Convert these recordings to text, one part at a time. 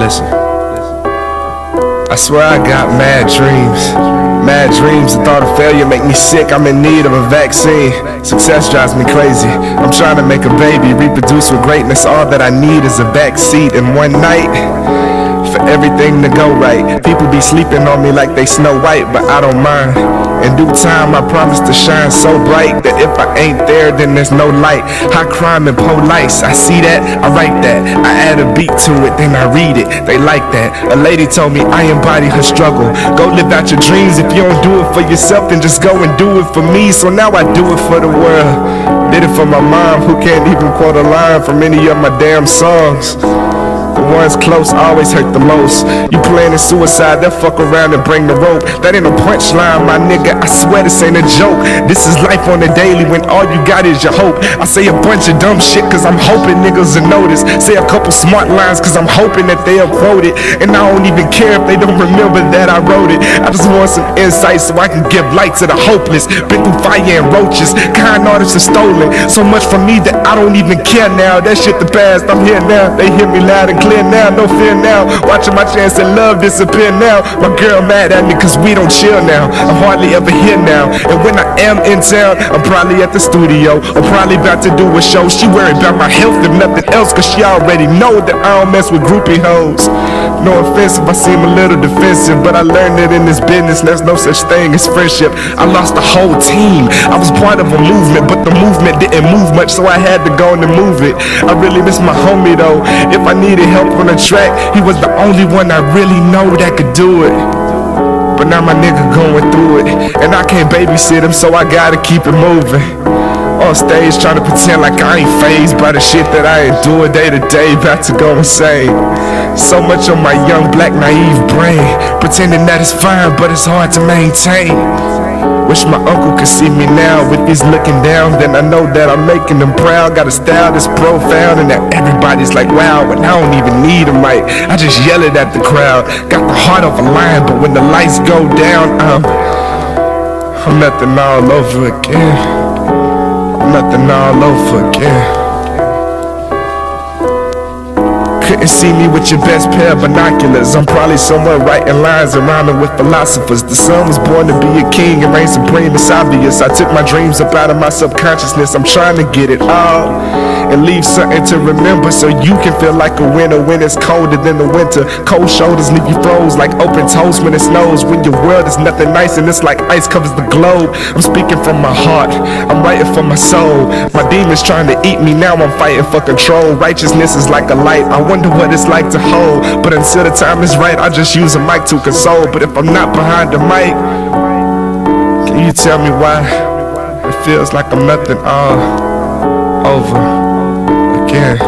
Listen. I swear I got mad dreams. Mad dreams, the thought of failure make me sick. I'm in need of a vaccine. Success drives me crazy. I'm trying to make a baby, reproduce with greatness. All that I need is a backseat and one night for everything to go right. People be sleeping on me like they Snow White, but I don't mind. In due time, I promise to shine so bright that if I ain't there, then there's no light. High crime and police, I see that, I write that. I add a beat to it, then I read it. They like that. A lady told me I embody her struggle. Go live out your dreams. If you don't do it for yourself, then just go and do it for me. So now I do it for the world. Did it for my mom, who can't even quote a line from any of my damn songs. The ones close always hurt the most. You planning suicide, they'll fuck around and bring the rope. That ain't a punchline, my nigga, I swear this ain't a joke. This is life on the daily when all you got is your hope. I say a bunch of dumb shit cause I'm hoping niggas will notice. Say a couple smart lines cause I'm hoping that they'll quote it. And I don't even care if they don't remember that I wrote it. I just want some insight so I can give light to the hopeless. Been through fire and roaches, kind artists are stolen. So much from me that I don't even care now. That shit the past, I'm here now. They hear me loud and clear now, no fear now. Watching my chance at love disappear now. My girl mad at me cause we don't chill now. I'm hardly ever here now. And when I am in town, I'm probably at the studio. I'm probably about to do a show. She worried about my health if nothing else, cause she already know that I don't mess with groupie hoes. No offense if I seem a little defensive, but I learned that in this business there's no such thing as friendship. I lost the whole team. I was part of a movement, but the movement didn't move much, so I had to go and move it. I really miss my homie though. If I needed help on the track, he was the only one I really know that could do it. But now my nigga going through it, and I can't babysit him, so I gotta keep it moving. On stage trying to pretend like I ain't fazed by the shit that I endure day to day, about to go insane. So much on my young black naive brain, pretending that it's fine but it's hard to maintain. Wish my uncle could see me now. If he's looking down, then I know that I'm making him proud. Got a style that's profound and that everybody's like wow, but I don't even need a mic, I just yell it at the crowd. Got the heart of a lion, but when the lights go down, I'm nothing all over again. Nothing all over again. Couldn't see me with your best pair of binoculars. I'm probably somewhere writing lines and rhyming with philosophers. The son was born to be a king and reign supreme, it's obvious. I took my dreams up out of my subconsciousness. I'm trying to get it all and leave something to remember, so you can feel like a winter when it's colder than the winter. Cold shoulders leave you froze like open toast when it snows. When your world is nothing nice and it's like ice covers the globe. I'm speaking from my heart, I'm writing for my soul. My demons trying to eat me, now I'm fighting for control. Righteousness is like a light, I wonder what it's like to hold. But until the time is right, I just use a mic to console. But if I'm not behind the mic, can you tell me why it feels like I'm nothing all over again?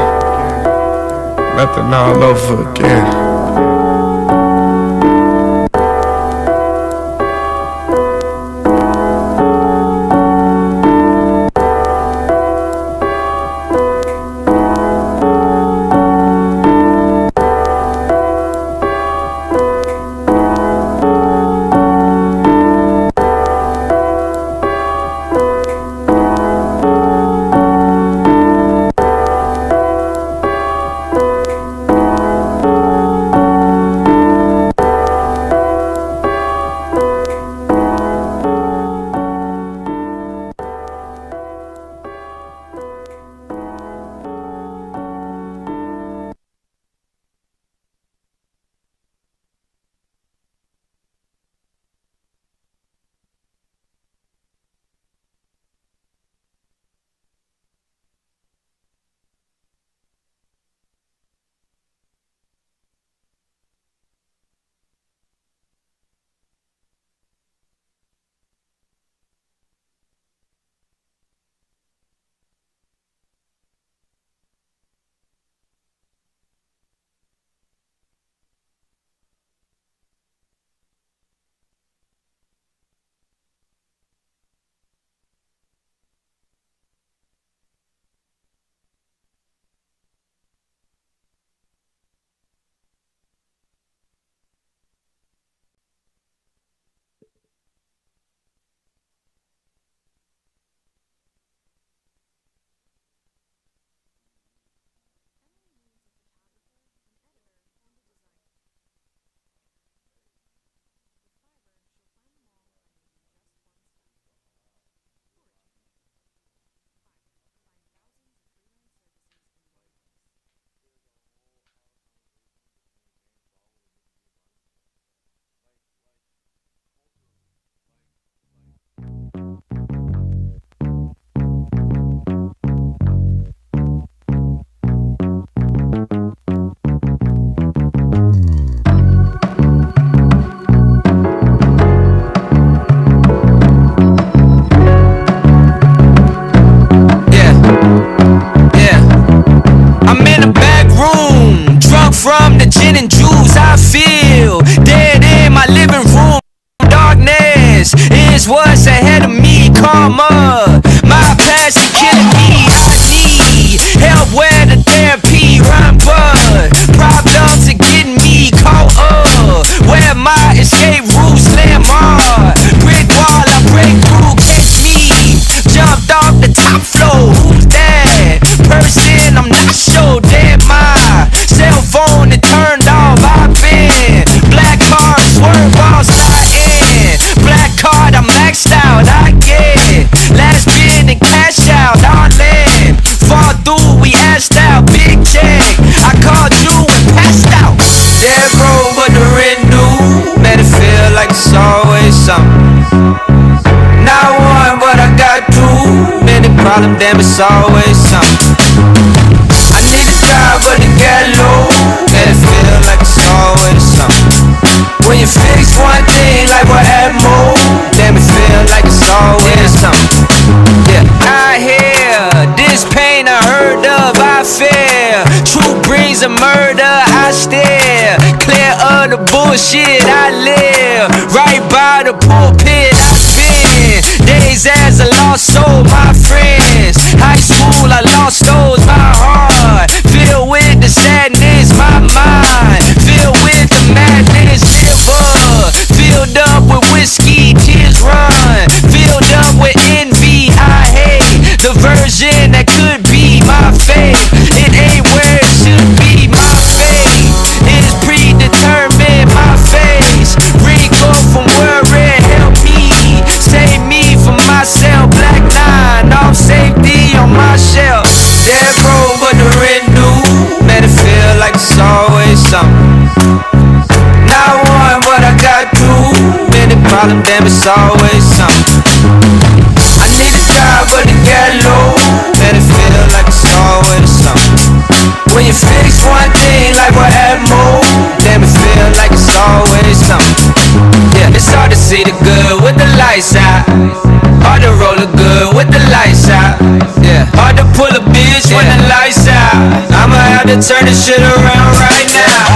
Nothing all over again. problem, damn, it's always something. I need to drive, but it get low, and it feel like it's always something. When you fix one thing, like what add more, damn, it feel like it's always something. Yeah, I hear this pain I heard of, I fear. Truth brings a murder, I stare. Clear of the bullshit, I live. Right by the pulpit, I've been. Days as a lost soul, my friends. High school, I lost those, my heart. Filled with the sadness, my mind. Filled with the madness, liver. Filled up with whiskey, tears run. Filled up with envy, I hate the version that could be my fate. It ain't where it should be, my fate is predetermined, my face. Rico from worry, help me, save me from myself. Black 9, off safety on my shelf. Dead road, but the rent due, man, it feel like it's always something. Not one, but I got two. Many problems, damn, it's always something. I need to drive, but it get low, and it feel like it's always something. When you fix one thing, like what add more, damn, it feel like it's always something. Yeah, it's hard to see the good with the lights out. Hard to roll the good with the lights out. Yeah, hard to pull a bitch when the lights out. I'ma have to turn this shit around right now.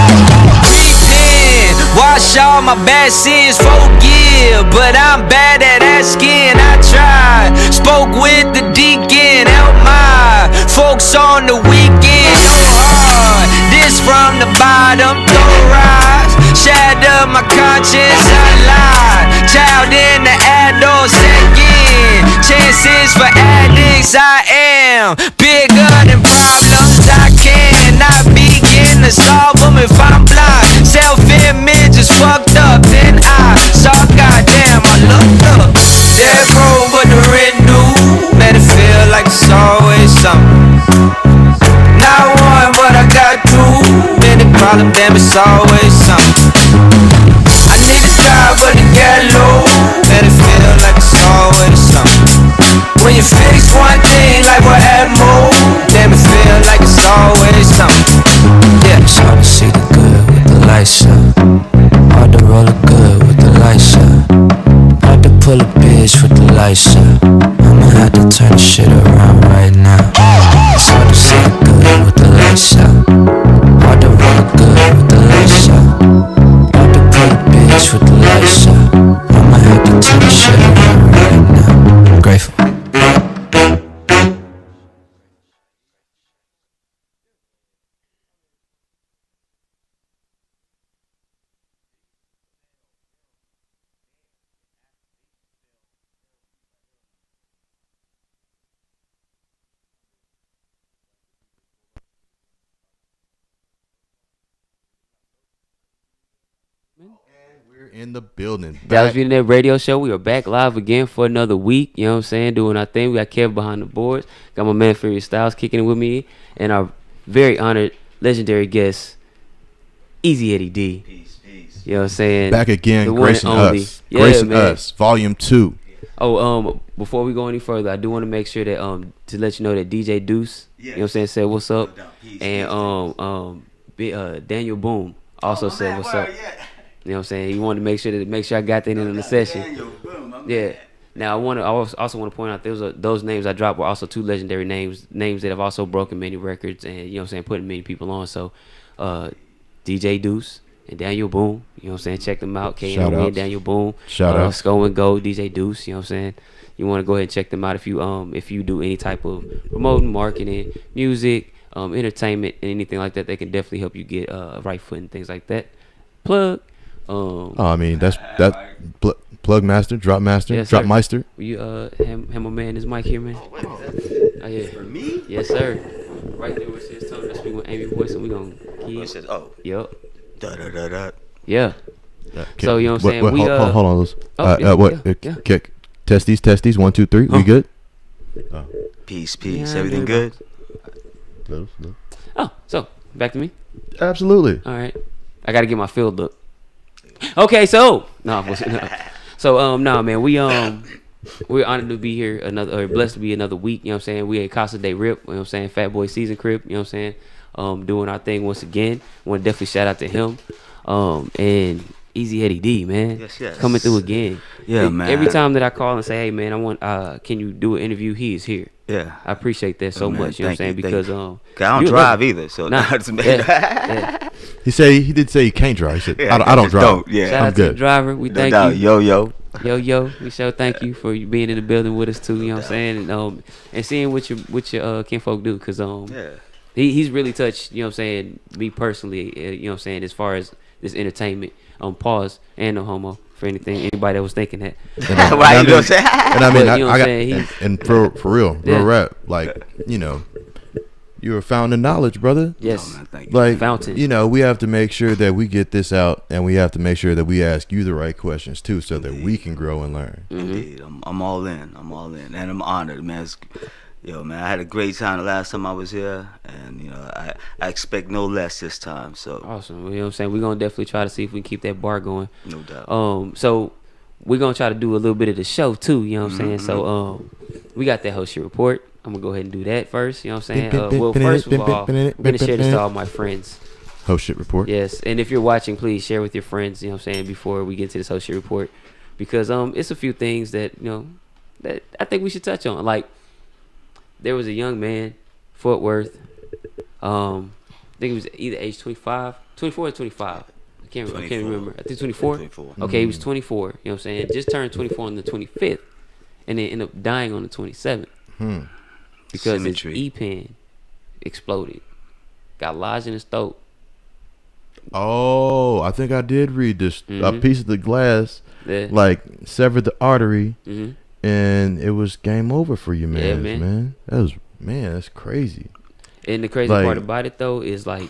Repent, wash all my bad sins, forgive. But I'm bad at asking, I tried. Spoke with the deacon, help my folks on the weekend. No hard, this from the bottom, throw rise. Shatter my conscience, I lied. Child in the adult second. Chances for addicts, I am bigger than problems. I cannot begin to solve them if I'm blind. Self-image is fucked up, then I saw goddamn, I looked up. Dead road, but the rent due, man, it feel like it's always something. Not one, but I got two. Many problems, damn, it's always something. I need to drive, but it get low, and it feel like it's always something. When you fix one thing, like what add more, damn, it feel like it's always something. Yeah, it's hard to see the good with the lights up. Hard to roll the good with the lights up. Hard to pull a bitch with the lights up. I'ma have to turn this shit around right now. It's hard to see the good with the lights up. Hard to roll the good with the lights up. Hard to pull a bitch with the lights up. I'ma have to turn this shit around right now. I'm grateful. We're in the building. Dallas Vietnam Radio Show. We are back live again for another week. You know what I'm saying? Doing our thing. We got Kev behind the boards. Got my man Furious Styles kicking it with me. And our very honored, legendary guest, Easy Eddie D. Peace. You know what I'm saying? Back again, the gracing one and only. us. Yeah, Gracing man. us. Volume 2. Oh, before we go any further, I do want to make sure that to let you know that DJ Deuce, you know what I'm saying, said what's up. And Daniel Boom also said what's up. You know what I'm saying? He wanted to make sure I got that in the session. Yeah. Now I also want to point out those names I dropped were also two legendary names that have also broken many records and you know what I'm saying, putting many people on. So DJ Deuce and Daniel Boom, you know what I'm saying? Check them out. KNON and Daniel Boom. Shout out. Sko and Go, DJ Deuce, you know what I'm saying? You want to go ahead and check them out if you do any type of promoting, marketing, music, entertainment, and anything like that. They can definitely help you get right foot and things like that. Plug. I mean that's plug master, drop master, yes, drop sir. meister. You have my man his mic here, man. Oh yeah. For me? Yes, sir. Right there where it says Tony, that's me with Amy voice, and we gonna keep. It says, oh. Yup. Da da da da. Yeah. So you know what I'm saying? Wait, hold on, Liz. Yeah. Kick. Testes. 1, 2, 3. We good? Peace. Yeah, Everything good? No. Oh, so back to me. Absolutely. All right. I gotta get my field look. Okay, so no, nah, man, we we're honored to be here or blessed to be another week. You know what I'm saying? We at Casa de Rip. You know what I'm saying? Fat Boy Season Crib. You know what I'm saying? Doing our thing once again. Want to definitely shout out to him. And Easy Eddie D, man. Yes. Coming through again. Yeah, man. Every time that I call and say, hey, man, I want, can you do an interview? He is here. Yeah. I appreciate that so much. You know what I'm saying? Because I don't drive either, so that's yeah. He did say he can't drive. He said, I don't drive. Yeah. Shout out to the driver. We thank you. Yo. We sure thank you for you being in the building with us too. You know what I'm saying? And seeing what your kinfolk do, cause he's really touched. You know what I'm saying? Me personally, you know what I'm saying, as far as this entertainment. Pause and no homo for anybody that was thinking that. Right, you know what I'm saying? And I mean, But, you know I what got I'm saying? and for real Yeah. rap, like, you know, you're a fountain of knowledge, brother. Yes. Oh, man, thank you. Like, Fountain. you know, we have to make sure that we get this out, and we have to make sure that we ask you the right questions too, so that we can grow and learn. Indeed, I'm all in, and I'm honored, man. Man, I had a great time the last time I was here, and I expect no less this time. So Awesome. You know what I'm saying? We're gonna definitely try to see if we can keep that bar going. no doubt. So we're gonna try to do a little bit of the show too. You know what I'm saying? So we got that whole shit report. I'm gonna go ahead and do that first. You know what I'm saying? Well, first of all, I'm gonna share this to all my friends. Host shit report. Yes, and if you're watching, please share with your friends. You know what I'm saying? Before we get into this whole shit report, because it's a few things that that I think we should touch on. Like, there was a young man, Fort Worth. I think he was either age 24 or 25. I can't remember. I think 24. 24. Okay, he was 24. You know what I'm saying? Just turned 24 on the 25th, and then ended up dying on the 27th because Symmetry. his E-pen exploded, got lodged in his throat. Oh, I think I did read this. A piece of the glass, Yeah. like, severed the artery, Mhm. and it was game over for you, Yeah, man. That's crazy. And the crazy part about it though is, like,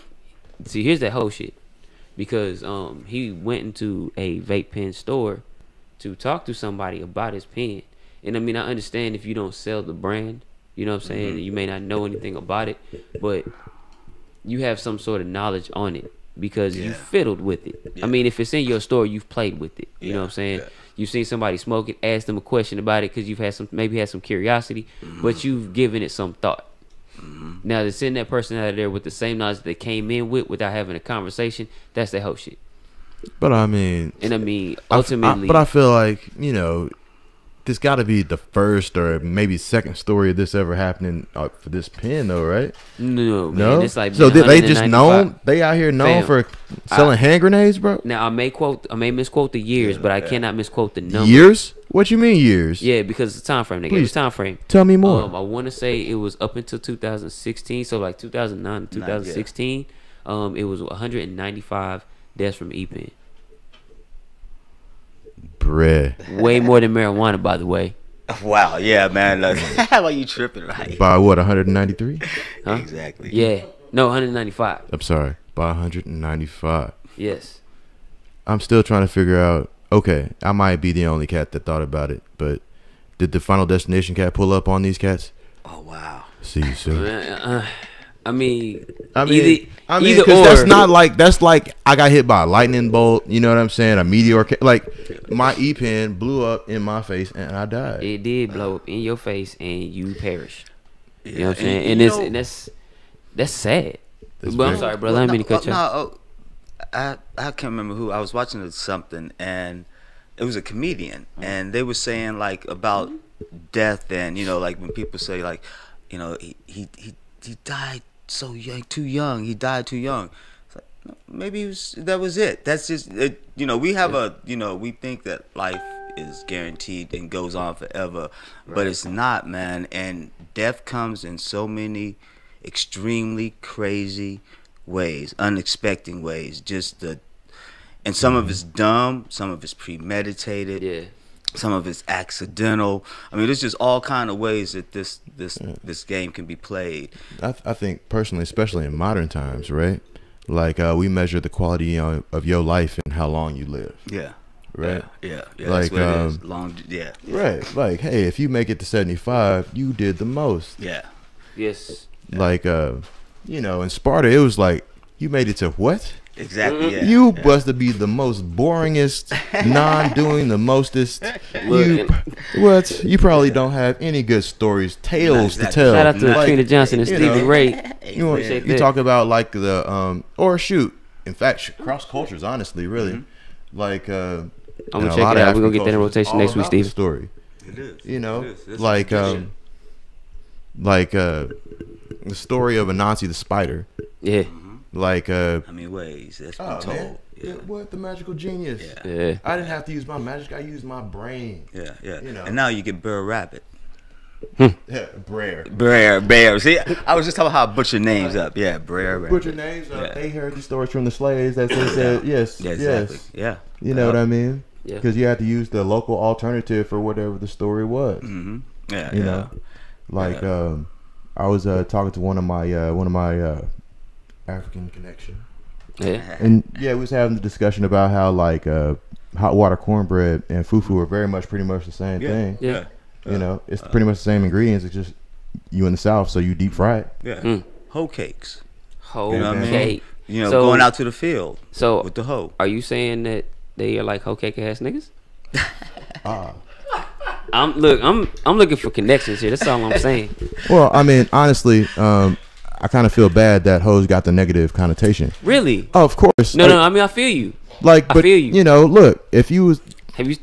see, here's that whole shit, because he went into a vape pen store to talk to somebody about his pen. And I mean, I understand if you don't sell the brand, you know what I'm saying, you may not know anything about it, but you have some sort of knowledge on it because you fiddled with it. I mean, if it's in your store, you've played with it. You know what I'm saying? You've seen somebody smoke it, asked them a question about it because you've had maybe had some curiosity, but you've given it some thought. Now, to send that person out of there with the same knowledge they came in with without having a conversation, that's that whole shit. But I mean, Ultimately, I feel like, this got to be the first or maybe second story of this ever happening for this pen, though, right? no, man. No. It's like So being they just 195. known? They out here known Fam, for selling hand grenades, bro? Now, I may misquote the years, but I cannot misquote the number. Years? What you mean years? Yeah, because it's time frame. They gave Please. us time frame. Tell me more. I want to say it was up until 2016, so like 2009 to 2016. It was 195 deaths from E-pen. Bruh. Way more than marijuana, by the way. Wow, yeah, man. How are you tripping, right? By what, 193? Huh? Exactly. Yeah. No, 195. I'm sorry. By 195. Yes. I'm still trying to figure out. Okay, I might be the only cat that thought about it, but did the Final Destination cat pull up on these cats? Oh, wow. See you soon. I mean, either either because or. that's not like I got hit by a lightning bolt. You know what I'm saying? A meteor, like my E-pen blew up in my face and I died. It did blow up in your face and you perished. Yeah. You know what I'm saying? And that's sad. That's But I'm very- sorry, brother. I didn't mean to cut you off. I can't remember who. I was watching something, and it was a comedian, and they were saying, like, about death, and, like, when people say, like, he died so young, too young. He died too young. It's like, no, maybe that was it. That's just it. We have we think that life is guaranteed and goes on forever, but it's not, man. And death comes in so many extremely crazy ways, unexpected ways. And some of it's dumb, some of it's premeditated. Yeah. Some of it's accidental. I mean, there's just all kind of ways that this game can be played. I think personally, especially in modern times, right? Like we measure the quality of your life and how long you live. Yeah. Right. Yeah. Like, that's what it is. Long. Yeah. Right. Like, hey, if you make it to 75, you did the most. Yeah. Yes. Like, in Sparta, it was like you made it to what? Exactly. Yeah. You must to be the most boringest, non-doing the mostest. You probably don't have any good stories, tales to tell. Shout out to Like, Trina Johnson and Stevie Ray. You talk about like the or shoot. In fact, cross cultures, honestly, really, like I'm gonna check it out. We're gonna get that in rotation next week, Steve. Story. It is. You know, It's like the story of Anansi the spider. Yeah. Like How many ways that's been told? Man. Yeah. What the magical genius? Yeah. I didn't have to use my magic. I used my brain. Yeah. You know. And now you get Burr Rabbit. Yeah, Brer. Brer. See, I was just talking about how I butcher names up. Yeah, Brer Rabbit. Butcher names. They heard the stories from the slaves that they said yes. Yeah, exactly. Yes. Yeah. You know what I mean? Yeah. Because you had to use the local alternative for whatever the story was. Mm-hmm. Yeah. You know, like I was talking to one of my African connection. Yeah. And we was having the discussion about how like hot water cornbread and fufu are very much pretty much the same thing. Yeah. You know, it's pretty much the same ingredients. It's just you in the South, so you deep fry it. Yeah. Hoe cakes. Whole You know what I mean? cake. You know, So- going out to the field So with the hoe. are you saying that they are like hoe cake ass niggas? Ah. I'm looking for connections here. That's all I'm saying. Well, I mean, honestly, I kind of feel bad that hoes got the negative connotation. Really? Oh, of course. No. I mean, I feel you. Like, I but feel you. you know, look, if you was Have you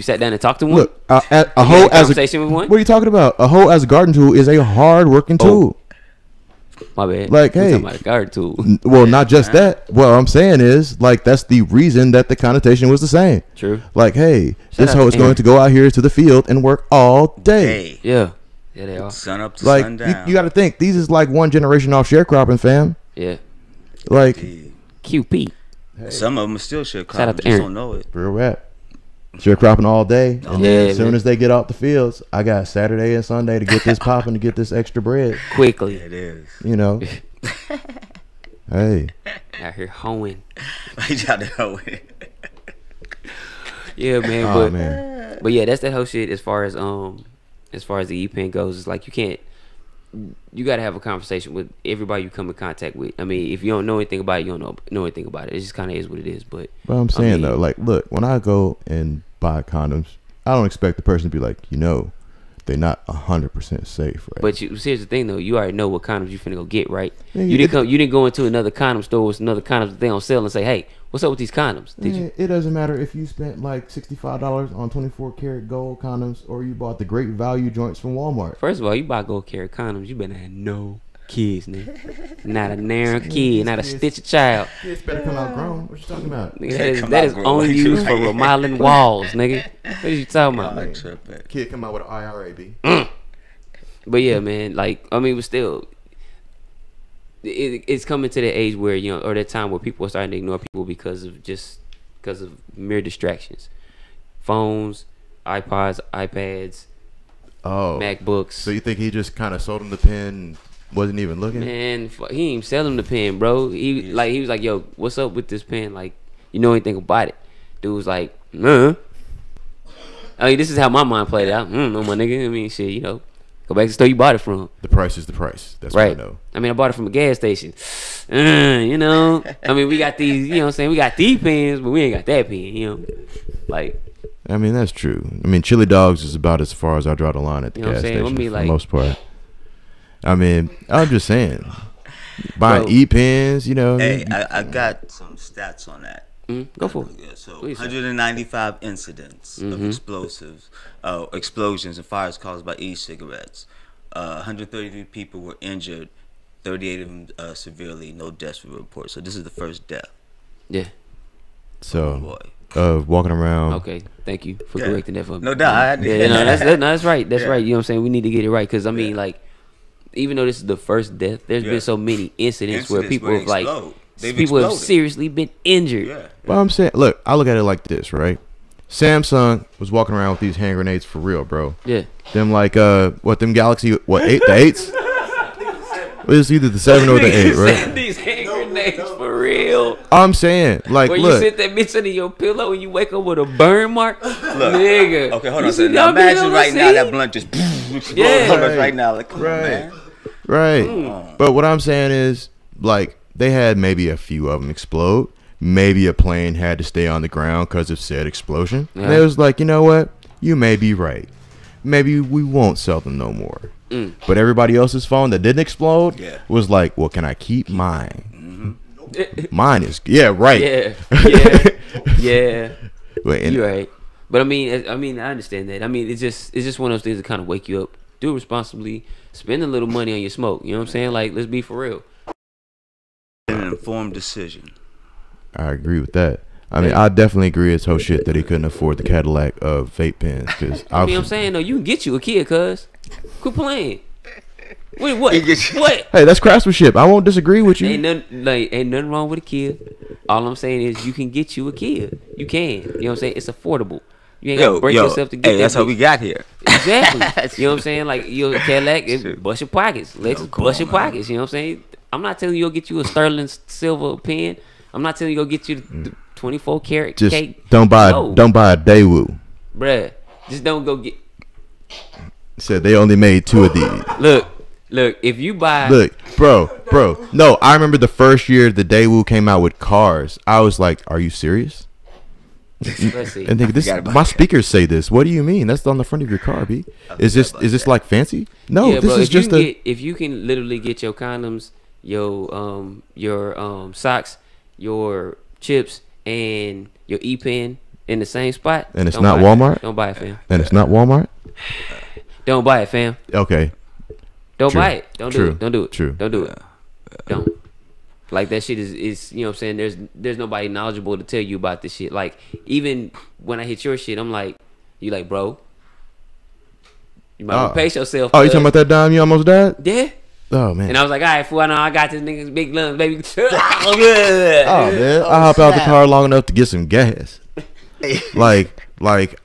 sat down and talked to one? look a You had hoe as a conversation with one? what are you talking about? A hoe as a garden tool is a hard working tool. My bad. Like, We hey. talking about a guard tool. Well, not just that. What I'm saying is, like, that's the reason that the connotation was the same. True. Like, hey, this out hoe to is going Aaron. to go out here to the field and work all day. Hey. Oh. Yeah, they are. Sun up to Like, sundown. you got to think, these is like one generation off sharecropping, fam. Yeah. Like, Yeah. QP. Some of them are still shit Shout out crop. to Just Aaron. don't know it. real rap. Sharecropping all day. And Yeah, then as soon man. as they get off the fields, I got Saturday and Sunday to get this popping, to get this extra bread. Quickly. It is. You know. Hey. Out here hoeing. Right out there. Yeah, man. Oh, man. But yeah, that's that whole shit as far as the E-Pen goes. It's like you gotta have a conversation with everybody you come in contact with. I mean, if you don't know anything about it, you don't know anything about it. It just kind of is what it is. But I'm saying, I mean, though, like, look, when I go and buy condoms, I don't expect the person to be like, they're not 100% safe, right? But here's the thing, though. You already know what condoms you finna go get, right? Yeah, You didn't go into another condom store with another condoms that they don't sell and say, hey, what's up with these condoms? Did you? It doesn't matter if you spent like $65 on 24 karat gold condoms or you bought the great value joints from Walmart. First of all, you buy gold carry condoms, you better have no kids, nigga. Not a narrow kid, not a stitch of child. Kids better come out grown. What you talking about? Nigga, that is only used for remodeling walls, nigga. What are you talking about? Like tripping. Kid come out with an IRA, B. But yeah, man, like, I mean, but still, it's coming to the age where, or that time where people are starting to ignore people because of mere distractions. Phones, iPods, iPads, Oh. MacBooks. So you think he just kind of sold him the pen and wasn't even looking? Man, he ain't even sell him the pen, bro. He was like, yo, what's up with this pen? Like, you know anything about it? Dude was like, I mean, this is how my mind played out. No, my nigga. I mean, shit, go back to the store you bought it from. The price is the price. That's Right. what I know. I mean, I bought it from a gas station. I mean, we got these, what I'm saying? We got these pens, but we ain't got that pen, Like, I mean, that's true. I mean, chili dogs is about as far as I draw the line at the You know what gas I'm saying? station I mean, for like- the most part. I mean, I'm just saying. Buying Bro. E-pens, Hey, I got some stats on that. go for it. Yeah, so Please, sir. 195 incidents of explosions and fires caused by e-cigarettes. 133 people were injured, 38 of them severely. No deaths were reported. So this is the first death. Yeah. So, Boy. walking around. Okay. Thank you for Yeah. correcting that for me. No doubt. That's right. That's Yeah. right. You know what I'm saying? We need to get it right. Because, I mean, Yeah. like, even though this is the first death, there's Yeah. been so many incidents where people have, like, explode. They've people have exploded. seriously been injured. Yeah. Well, I'm saying, look, I look at it like this, right? Samsung was walking around with these hand grenades for real, bro. Yeah. Them like them Galaxy the 8s? It was either the 7 or the 8, right? These hand grenades for real. I'm saying, like, Where you look, sit that bitch under your pillow and you wake up with a burn mark? Look. Nigga. Okay, hold You on. So see now that video imagine on right the now scene? that blunt just exploding Yeah. on us right now. Like, come on, Right. man. right? But what I'm saying is, like, they had maybe a few of them explode, maybe a plane had to stay on the ground because of said explosion. Yeah. And it was like, you know what? You may be right. Maybe we won't sell them no more. But everybody else's phone that didn't explode was like, well, can I keep mine? Mine is right. Yeah. Wait, You're right. But I mean, I understand that. I mean, it's just one of those things that kind of wake you up. Do it responsibly. Spend a little money on your smoke. You know what I'm saying? Like, let's be for real. An informed decision. I agree with that. I mean, I definitely agree it's whole shit that he couldn't afford the Cadillac of vape pens. Cause I mean, I'm saying though, you can get you a kid, cuz. Quit playing. Wait, what? What? Hey, that's craftsmanship. I won't disagree with you. Ain't nothing wrong with a kid. All I'm saying is you can get you a kid. You can. You know what I'm saying? It's affordable. You ain't gotta break yourself to get that. That's how bitch. we got here. Exactly. You know what I'm saying? Like your Cadillac, it bust your pockets. Lexus bust your pockets. You know what I'm saying? I'm not telling you go get you a sterling silver pen. I'm not telling you go get you the 24 karat Just cake. don't buy a Daewoo. Bruh, just don't go get. Said they only made 2 of these. Look, if you buy. Look, bro. No, I remember the first year the Daewoo came out with cars. I was like, are you serious? Let's see. And think this, my speakers say this. What do you mean? That's on the front of your car, B. Is this like fancy? No, Yeah, this bro, is just if you can literally get your condoms, your socks, your chips, and your e-pen in the same spot. And it's not Walmart? Don't buy it, fam. And it's not Walmart? Don't buy it, fam. Okay. Don't True. buy it. Don't do True. it. Don't do it. True. Don't do it. Don't. Like that shit is you know what I'm saying, there's nobody knowledgeable to tell you about this shit. Like even when I hit your shit, I'm like, you like, bro, you might want to pace yourself. Oh, you talking about that dime you almost died? Yeah. Oh man. And I was like, all right, fool, I know I got this nigga's big lungs, baby. Oh man, I hop out the car long enough to get some gas. like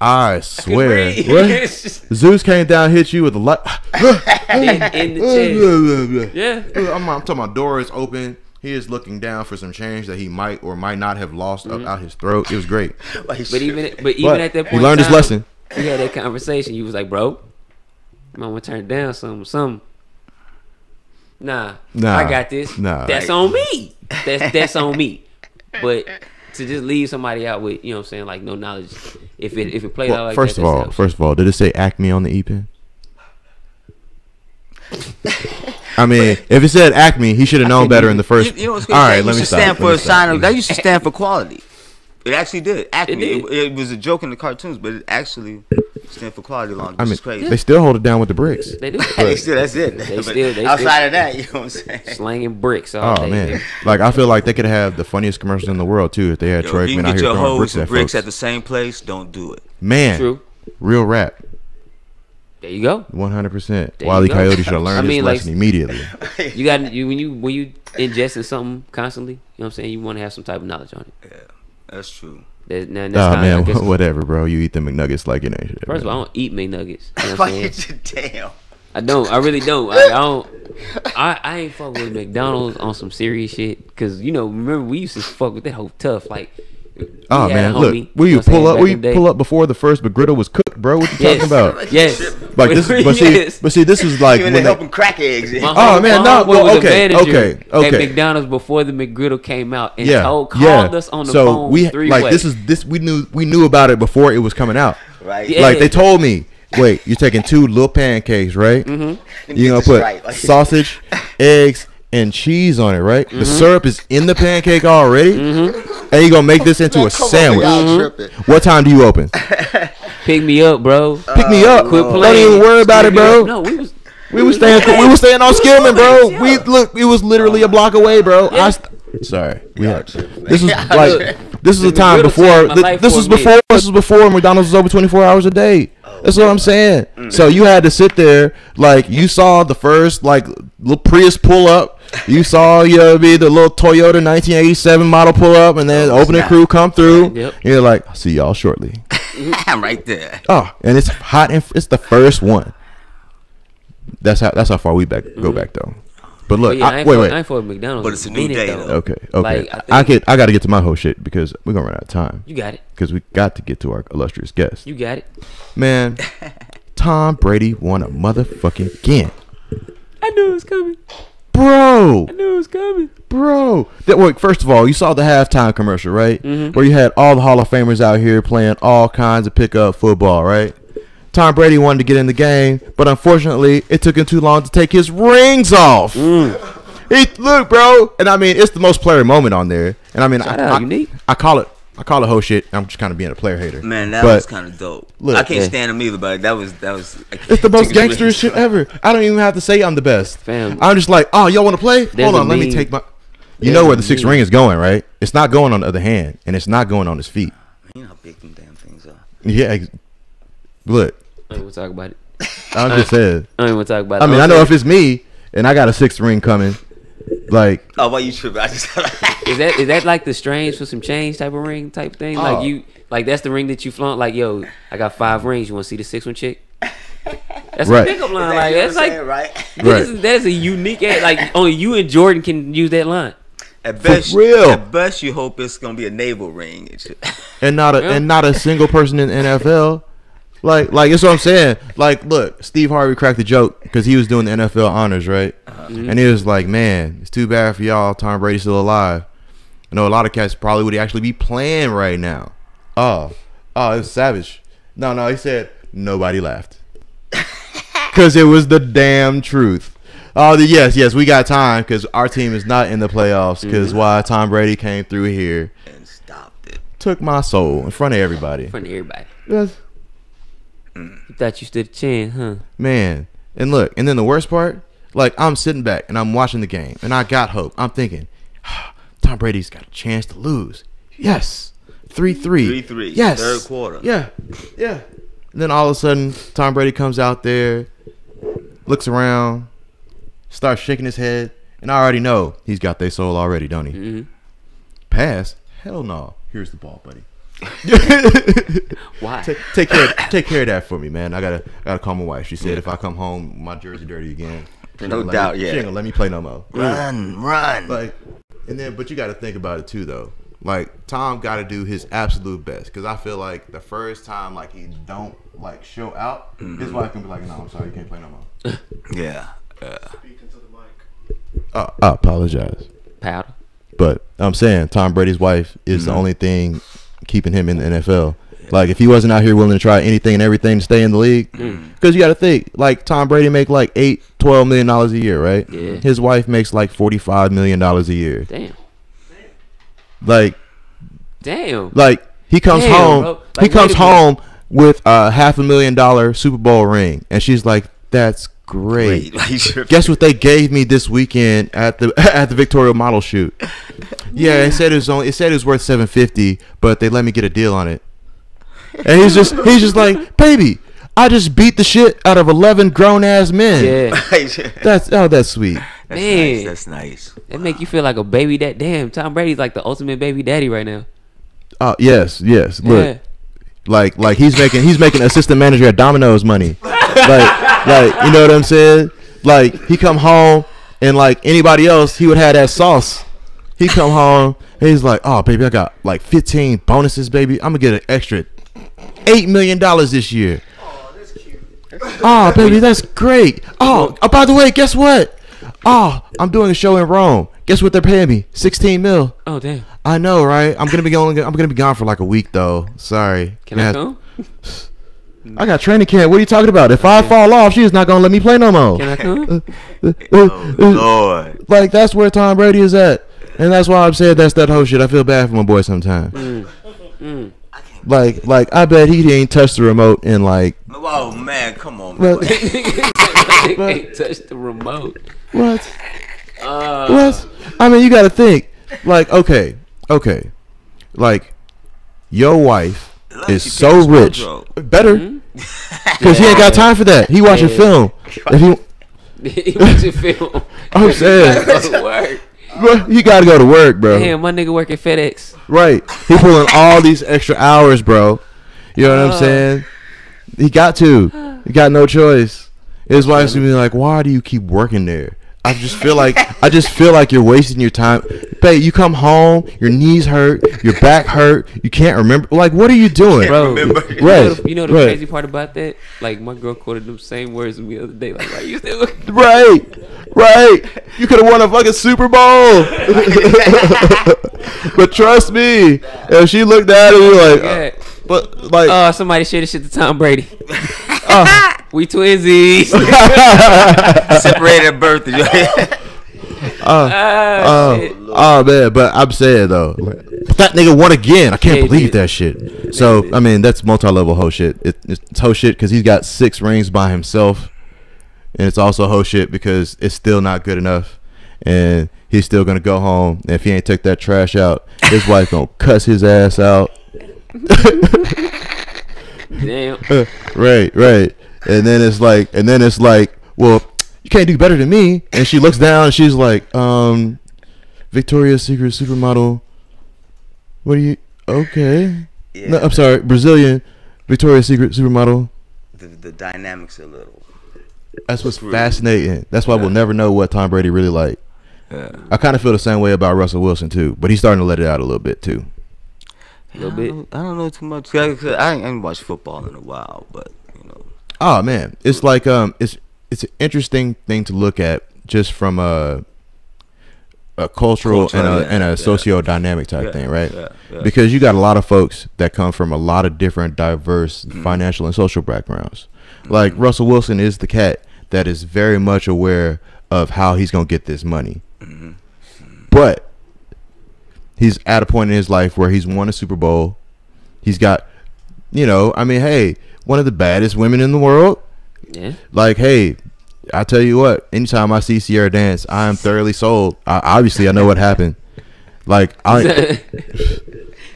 I swear, what? Zeus came down, hit you with a light in the chest. Yeah. I'm talking about door is open. He is looking down for some change that he might or might not have lost up out his throat. It was great. But even at that point, he learned his lesson. We had that conversation. You was like, bro, I'm gonna turn down something. Nah, I got this. Nah, that's on me. That's on me. But to just leave somebody out with, you know what I'm saying, like no knowledge. If it played out like first of all, did it say Acme on the E-pen? I mean, if it said Acme, he should have known better in the first. You know what's good? All right, that let me used to stop. stand for a sign of that used to stand for quality. It actually did. Acme. It did. It was a joke in the cartoons, but it actually stand for quality long. I mean, is crazy. they still hold it down with the bricks. They do. They still, that's it. They But still outside of that, you know what I'm saying? slanging bricks all Oh day. man, like I feel like they could have the funniest commercials in the world too if they had Troy If you Aikman can out get here your throwing hose and bricks folks. at the same place, don't do it. Man, True. real rap, There you go. 100%. There Wile you E. go. Coyote should have learned I mean, this like- lesson immediately. You got when you ingesting something constantly, you know what I'm saying, you want to have some type of knowledge on it. Yeah, that's true. That's Oh kinda, I man, guess- whatever, bro. You eat them McNuggets like it ain't shit. First of all, I don't eat McNuggets. You know what I'm saying? Damn. I don't. I really don't. I don't. I ain't fuck with McDonald's on some serious shit. Cause you know, remember we used to fuck with that whole tough. Like, Oh we had man, a homie, look, you will know you what I'm saying, pull up? back Will in the you day. pull up before the first McGriddle was cooked, bro? What you Yes. talking about? Yes. Like this, Yes. but see, this is like Even when they they, helping crack eggs. My Oh, homie- man, my no, homeboy well, was a okay, manager okay. at McDonald's before the McGriddle came out and yeah, called us on the so phone we three-way. like this we knew about it before it was coming out. Right. Yeah. Like they told me, wait, you're taking 2 little pancakes, right? Mm-hmm. You're gonna this put right, like- sausage, eggs, and cheese on it, right? The syrup is in the pancake already, and you're gonna make this into a sandwich. What time do you open? Pick me up, bro. Pick me up. Quit Don't playing. even worry about it, bro. No, we We staying on Skillman, bro. We was literally a block away, bro. Sorry, this was like this was a time McGriddle before saved my life this for was a minute. before this was before McDonald's was open 24 hours a day. That's what I'm saying. So you had to sit there like you saw the first like little Prius pull up. You saw the little Toyota 1987 model pull up, and then opening snap. crew come through. Yep. And you're like, I'll see y'all shortly. I'm right there. Oh, and it's hot and it's the first one. That's how far we go back though. But look, But yeah, I ain't wait. for McDonald's. But it's a new minute, day, though. though. Okay. Like, I got to get to my whole shit because we're gonna run out of time. You got it. Because we got to get to our illustrious guest. You got it. Man, Tom Brady won a motherfucking again. I knew it was coming. Bro. I knew it was coming. Bro. First of all, you saw the halftime commercial, right? Mm-hmm. Where you had all the Hall of Famers out here playing all kinds of pickup football, right? Tom Brady wanted to get in the game, but unfortunately, it took him too long to take his rings off. Look, bro. And I mean, it's the most player moment on there. And I mean, I call it whole shit. I'm just kind of being a player hater. Man, that was kind of dope. Look, I can't stand him either, but that was. It's the most gangster shit ever. I don't even have to say I'm the best. Fam. I'm just like, oh, y'all want to play? Hold on, let me take my. You know where the sixth ring is going, right? It's not going on the other hand, and it's not going on his feet. You know how big them damn things are. Yeah, look. I don't want to talk about it. I'm just saying. I don't want to talk about it. I mean, I know if it's me and I got a sixth ring coming, like. Oh, why you tripping? I just. Is that like the strange for some change type of ring type thing? Like that's the ring that you flaunt. Like, yo, I got 5 rings. You want to see the 6th one, chick? That's right. a pickup line. Like that's like right. That's a unique like only you and Jordan can use that line. At best, you hope it's gonna be a navel ring and not a single person in the NFL. Like that's what I'm saying. Like, look, Steve Harvey cracked the joke because he was doing the NFL honors, right? And he was like, "Man, it's too bad for y'all. Tom Brady's still alive. I know a lot of cats probably would actually be playing right now." Oh, it was savage. No, he said nobody laughed because it was the damn truth. Oh, yes, we got time because our team is not in the playoffs because why Tom Brady came through here and stopped it. Took my soul in front of everybody. Yes. You thought you stood a chance, huh? Man, and look, and then the worst part, like I'm sitting back and I'm watching the game and I got hope. I'm thinking, Tom Brady's got a chance to lose. Yes, 3-3. 3-3. Yes. Third quarter. Yeah. And then all of a sudden, Tom Brady comes out there, looks around, starts shaking his head, and I already know he's got their soul already, don't he? Mm-hmm. Pass? Hell no. Here's the ball, buddy. Why? Take care of that for me, man. I gotta call my wife. She said if I come home, my jersey dirty again. No doubt, she ain't gonna let me play no more. Run. Like, but you got to think about it too, though. Like Tom got to do his absolute best because I feel like the first time like he don't like show out, his wife can be like, "No, I'm sorry, you can't play no more." Yeah. Speaking to the mic. I apologize. Powder. But I'm saying Tom Brady's wife is the only thing keeping him in the NFL. Like if he wasn't out here willing to try anything and everything to stay in the league, because you got to think like Tom Brady make like $12 million a year, right? Yeah. His wife makes like $45 million a year. Damn. Like he comes home. Bro. He comes home with a $500,000 Super Bowl ring, and she's like, "That's great." Guess what they gave me this weekend at the Victoria Model shoot? Yeah, it said it was worth $750, but they let me get a deal on it. And he's just like, "Baby, I just beat the shit out of 11 grown ass men." Yeah. That's sweet. Man, that's nice. It make you feel like a baby dad. Damn, Tom Brady's like the ultimate baby daddy right now. Yes. Look, like he's making assistant manager at Domino's money. like you know what I'm saying? Like he come home and like anybody else, he would have that sauce. He come home and he's like, "Oh baby, I got like 15 bonuses, baby. I'm gonna get an extra $8 million this year." Oh, that's cute. Oh baby, that's great. Oh, by the way, guess what? Oh, I'm doing a show in Rome. Guess what they're paying me? $16 million. Oh damn. I know, right? I'm gonna be gone for like a week though. Sorry. Can I come? I got training camp. What are you talking about? If I fall off, she's not gonna let me play no more. Can I come? Oh Lord. Like that's where Tom Brady is at, and that's why I'm saying that's that whole shit. I feel bad for my boy sometimes. Like I bet he ain't touched the remote in like. Oh man, come on, man. Can't touch the remote. What? What? I mean, you got to think. Like, okay. Like, your wife is so rich. Better. Because he ain't got time for that. He watching film. He watching film. I'm saying. Go to work. Bro, you got to go to work, bro. Damn, my nigga work at FedEx. Right. He pulling all these extra hours, bro. You know what I'm saying? He got to. He got no choice. His wife's gonna be like, "Why do you keep working there?" I just feel like you're wasting your time. Babe, you come home, your knees hurt, your back hurt, you can't remember. Like, what are you doing? Bro, right. You know the crazy part about that? Like, my girl quoted them same words to me the other day. Like, right, you still Right? You could have won a fucking Super Bowl. But trust me, if she looked at it, you're like, but like, Oh, somebody share this shit to Tom Brady. We twinsies. Separated at birth. Oh man, but I'm saying though, that nigga won again. I can't Yeah, believe dude. that shit. So I mean, that's multi-level hoe shit. It's hoe shit because he's got 6 rings by himself, and it's also hoe shit because it's still not good enough, and he's still gonna go home. And if he ain't took that trash out, his wife gonna cuss his ass out. Damn. Right. And then it's like, well, you can't do better than me. And she looks down and she's like, Victoria's Secret supermodel. What are you? Okay. Yeah. No, I'm sorry, Brazilian Victoria's Secret supermodel. The dynamics are a little. That's what's fascinating. That's why we'll never know what Tom Brady really like. Yeah. I kind of feel the same way about Russell Wilson too, but he's starting to let it out a little bit too. A little bit. I don't know too much. I ain't watched football in a while, but you know. Oh man, it's like it's an interesting thing to look at just from a cultural and a socio-dynamic type thing, right? Yeah. Because you got a lot of folks that come from a lot of different diverse financial and social backgrounds. Like Russell Wilson is the cat that is very much aware of how he's gonna get this money, but he's at a point in his life where he's won a Super Bowl. He's got, I mean, hey, one of the baddest women in the world. Yeah. Like, hey, I tell you what, anytime I see Sierra dance, I am thoroughly sold. Obviously, I know what happened. Like, Yeah,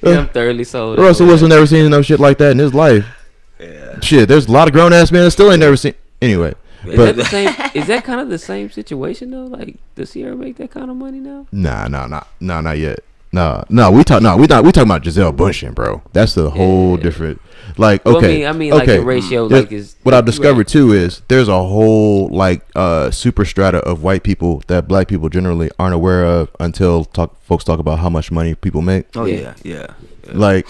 I'm thoroughly sold. Russell Wilson never seen no shit like that in his life. Yeah. Shit, there's a lot of grown ass men that still ain't never seen. Anyway, Is but that kind of the same situation though? Like, does Sierra make that kind of money now? nah, not yet. No, we talking about Giselle Bundchen, bro. That's the whole different. Like, Well, okay, I mean, like the ratio, Yeah, like is. what I've you're discovered right. too is there's a whole like super strata of white people that black people generally aren't aware of until folks talk about how much money people make. Oh Yeah. yeah. Like,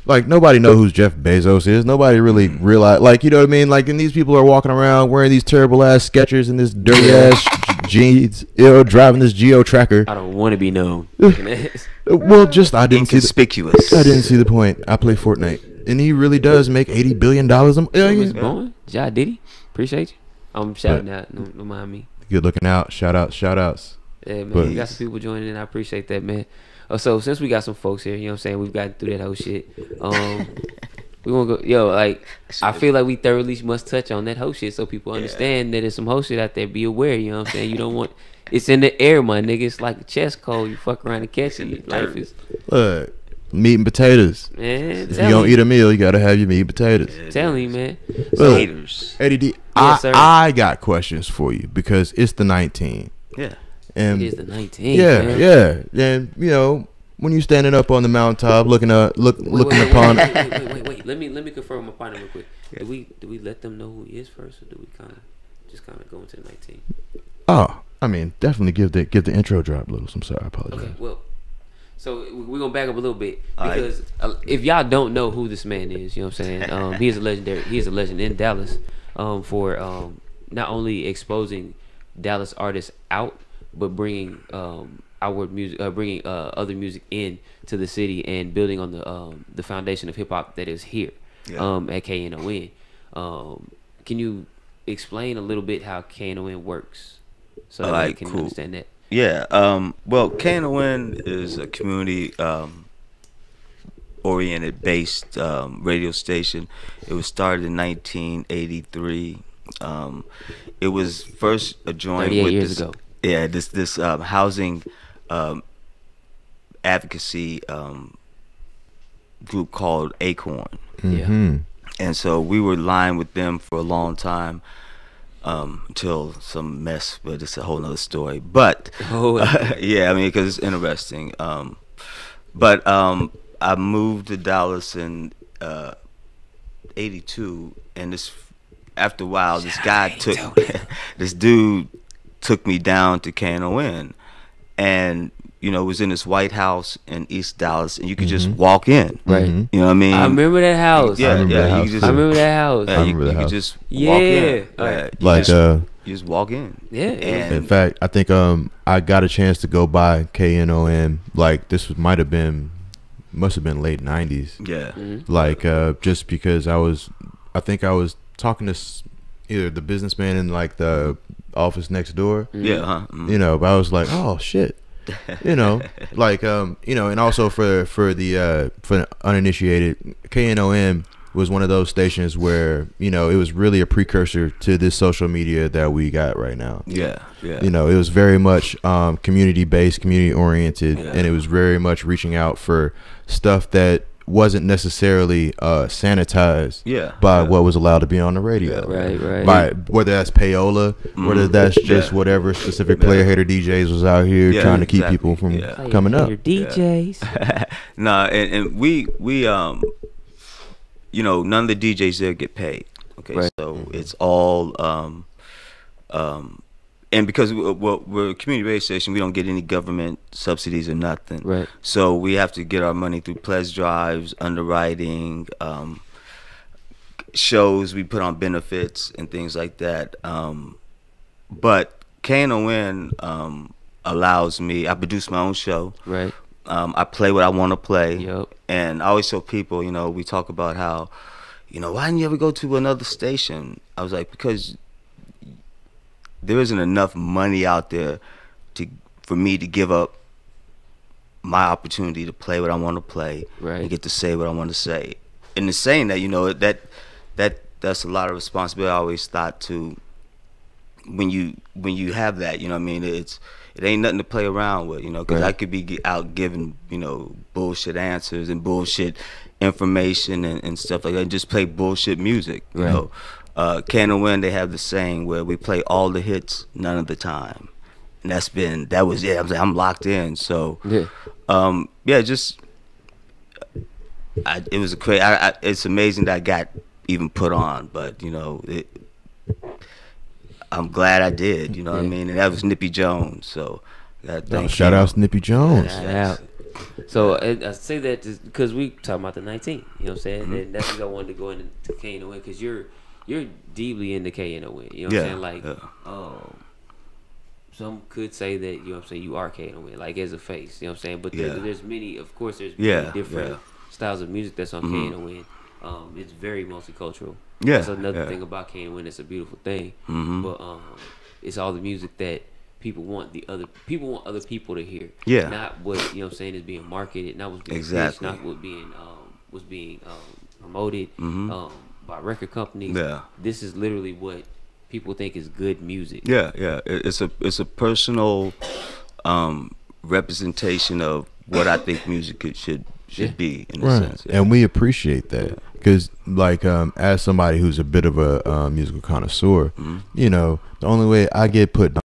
like nobody know who Jeff Bezos is. Nobody really realize, like, you know what I mean? Like, and these people are walking around wearing these terrible ass Skechers and this dirty ass jeans, driving this Geo Tracker. I don't want to be known. Well, just I didn't see Inconspicuous. the point. I play Fortnite, and he really does make $80 billion a Who's year. born? Ja Diddy. Appreciate you. I'm shouting out. Don't mind me. Good looking out. Shout outs. Yeah, man. But- We got some people joining in. I appreciate that, man. So since we got some folks here, you know what I'm saying, we've gotten through that whole shit. We want to go, like, I feel like we thoroughly must touch on that whole shit so people understand that there's some whole shit out there. Be aware, you know what I'm saying? You don't want, it's in the air, my nigga. It's like a chest cold. You fuck around and catch it. Life is, Look, meat and potatoes. man. If you don't eat a meal, you gotta have your meat and potatoes. Telling you, man. Look, Haters. ADD, Yes, sir. I got questions for you because it's the 19. Yeah. And It is the 19th. yeah, man. yeah. And when you're standing up on the mountaintop looking Wait, upon wait. Let me confirm my partner real quick. Do we let them know who he is first, or do we kind of go into the 19? Oh, I mean, definitely give the intro drop, Littles. I'm sorry, I apologize. Okay, well, so we're gonna back up a little bit All right. because if y'all don't know who this man is, you know what I'm saying? He is a legend in Dallas for not only exposing Dallas artists out, but bringing outward music, bringing other music in to the city and building on the foundation of hip hop that is here at KNON. Can you explain a little bit how KNON works so that we can understand that? Yeah. Well, KNON is a community oriented based radio station. It was started in 1983. It was first joined 38 with years this, ago. Yeah, this housing advocacy group called Acorn. Mm-hmm. And so we were lined with them for a long time until some mess, but it's a whole nother story. But yeah, I mean, because it's interesting. But I moved to Dallas in '82, and after a while, this dude took me down to KNON, and was in this White House in East Dallas, and you could just walk in. Right. You know what I mean? I remember that house. Yeah, I remember that you house could just, too. I remember that house. yeah, you remember that could house. just Yeah. walk in. Like, Like you just walk in. Yeah. And in fact, I think I got a chance to go by KNON. Like this must have been late '90s. yeah. Like just because I think I was talking to either the businessman in like the office next door. Yeah, huh? You know, but I was like, oh shit. You know, like and also for the uninitiated, KNON was one of those stations where it was really a precursor to this social media that we got right now. Yeah, yeah. It was very much community based, community oriented, Yeah. and it was very much reaching out for stuff that wasn't necessarily sanitized Yeah, by yeah. what was allowed to be on the radio. Right. By whether that's payola, whether that's just Yeah. whatever specific player hater DJs was out here Yeah, trying to keep exactly. people from Yeah. coming up. Your DJs. Nah, and we none of the DJs there get paid. Okay, Right. so it's all and because we're a community-based station, we don't get any government subsidies or nothing. Right. So we have to get our money through pledge drives, underwriting, shows we put on benefits and things like that. But KNON allows me. I produce my own show. Right. I play what I want to play. Yep. And I always tell people, we talk about how, why didn't you ever go to another station? I was like, because there isn't enough money out there for me to give up my opportunity to play what I want to play Right. and get to say what I want to say. And in saying that, that's a lot of responsibility. I always thought to when you have that, it ain't nothing to play around with, because Right. I could be out giving, bullshit answers and bullshit information and stuff like that, and just play bullshit music, you Right. know. KNON, they have the saying where we play all the hits, none of the time, and that was it. I'm locked in. So, Yeah. It was it's amazing that I got even put on, but I'm glad I did. You know what I Yeah. mean? And that was Nippy Jones. So, Shout out to Nippy Jones. Shout out. So I say that because we talking about the 19. You know what I'm saying? And that's what I wanted to go into KNON because you're deeply into KNON. You know what I'm saying? Like, some could say that, you know what I'm saying, you are KNON, like as a face. You know what I'm saying? But there's many, of course, there's many different styles of music that's on KNON. It's very multicultural. Yeah, That's another yeah. thing about KNON. It's a beautiful thing. Mhm. But it's all the music that people want other people to hear. Yeah. Not what, you know what I'm saying, is being marketed, not what's being Exactly. pitched, not what was being promoted by record companies. Yeah. This is literally what people think is good music. Yeah. It's a personal representation of what I think music should be in a sense. Yeah. And we appreciate that because, like, as somebody who's a bit of a musical connoisseur, the only way I get put down.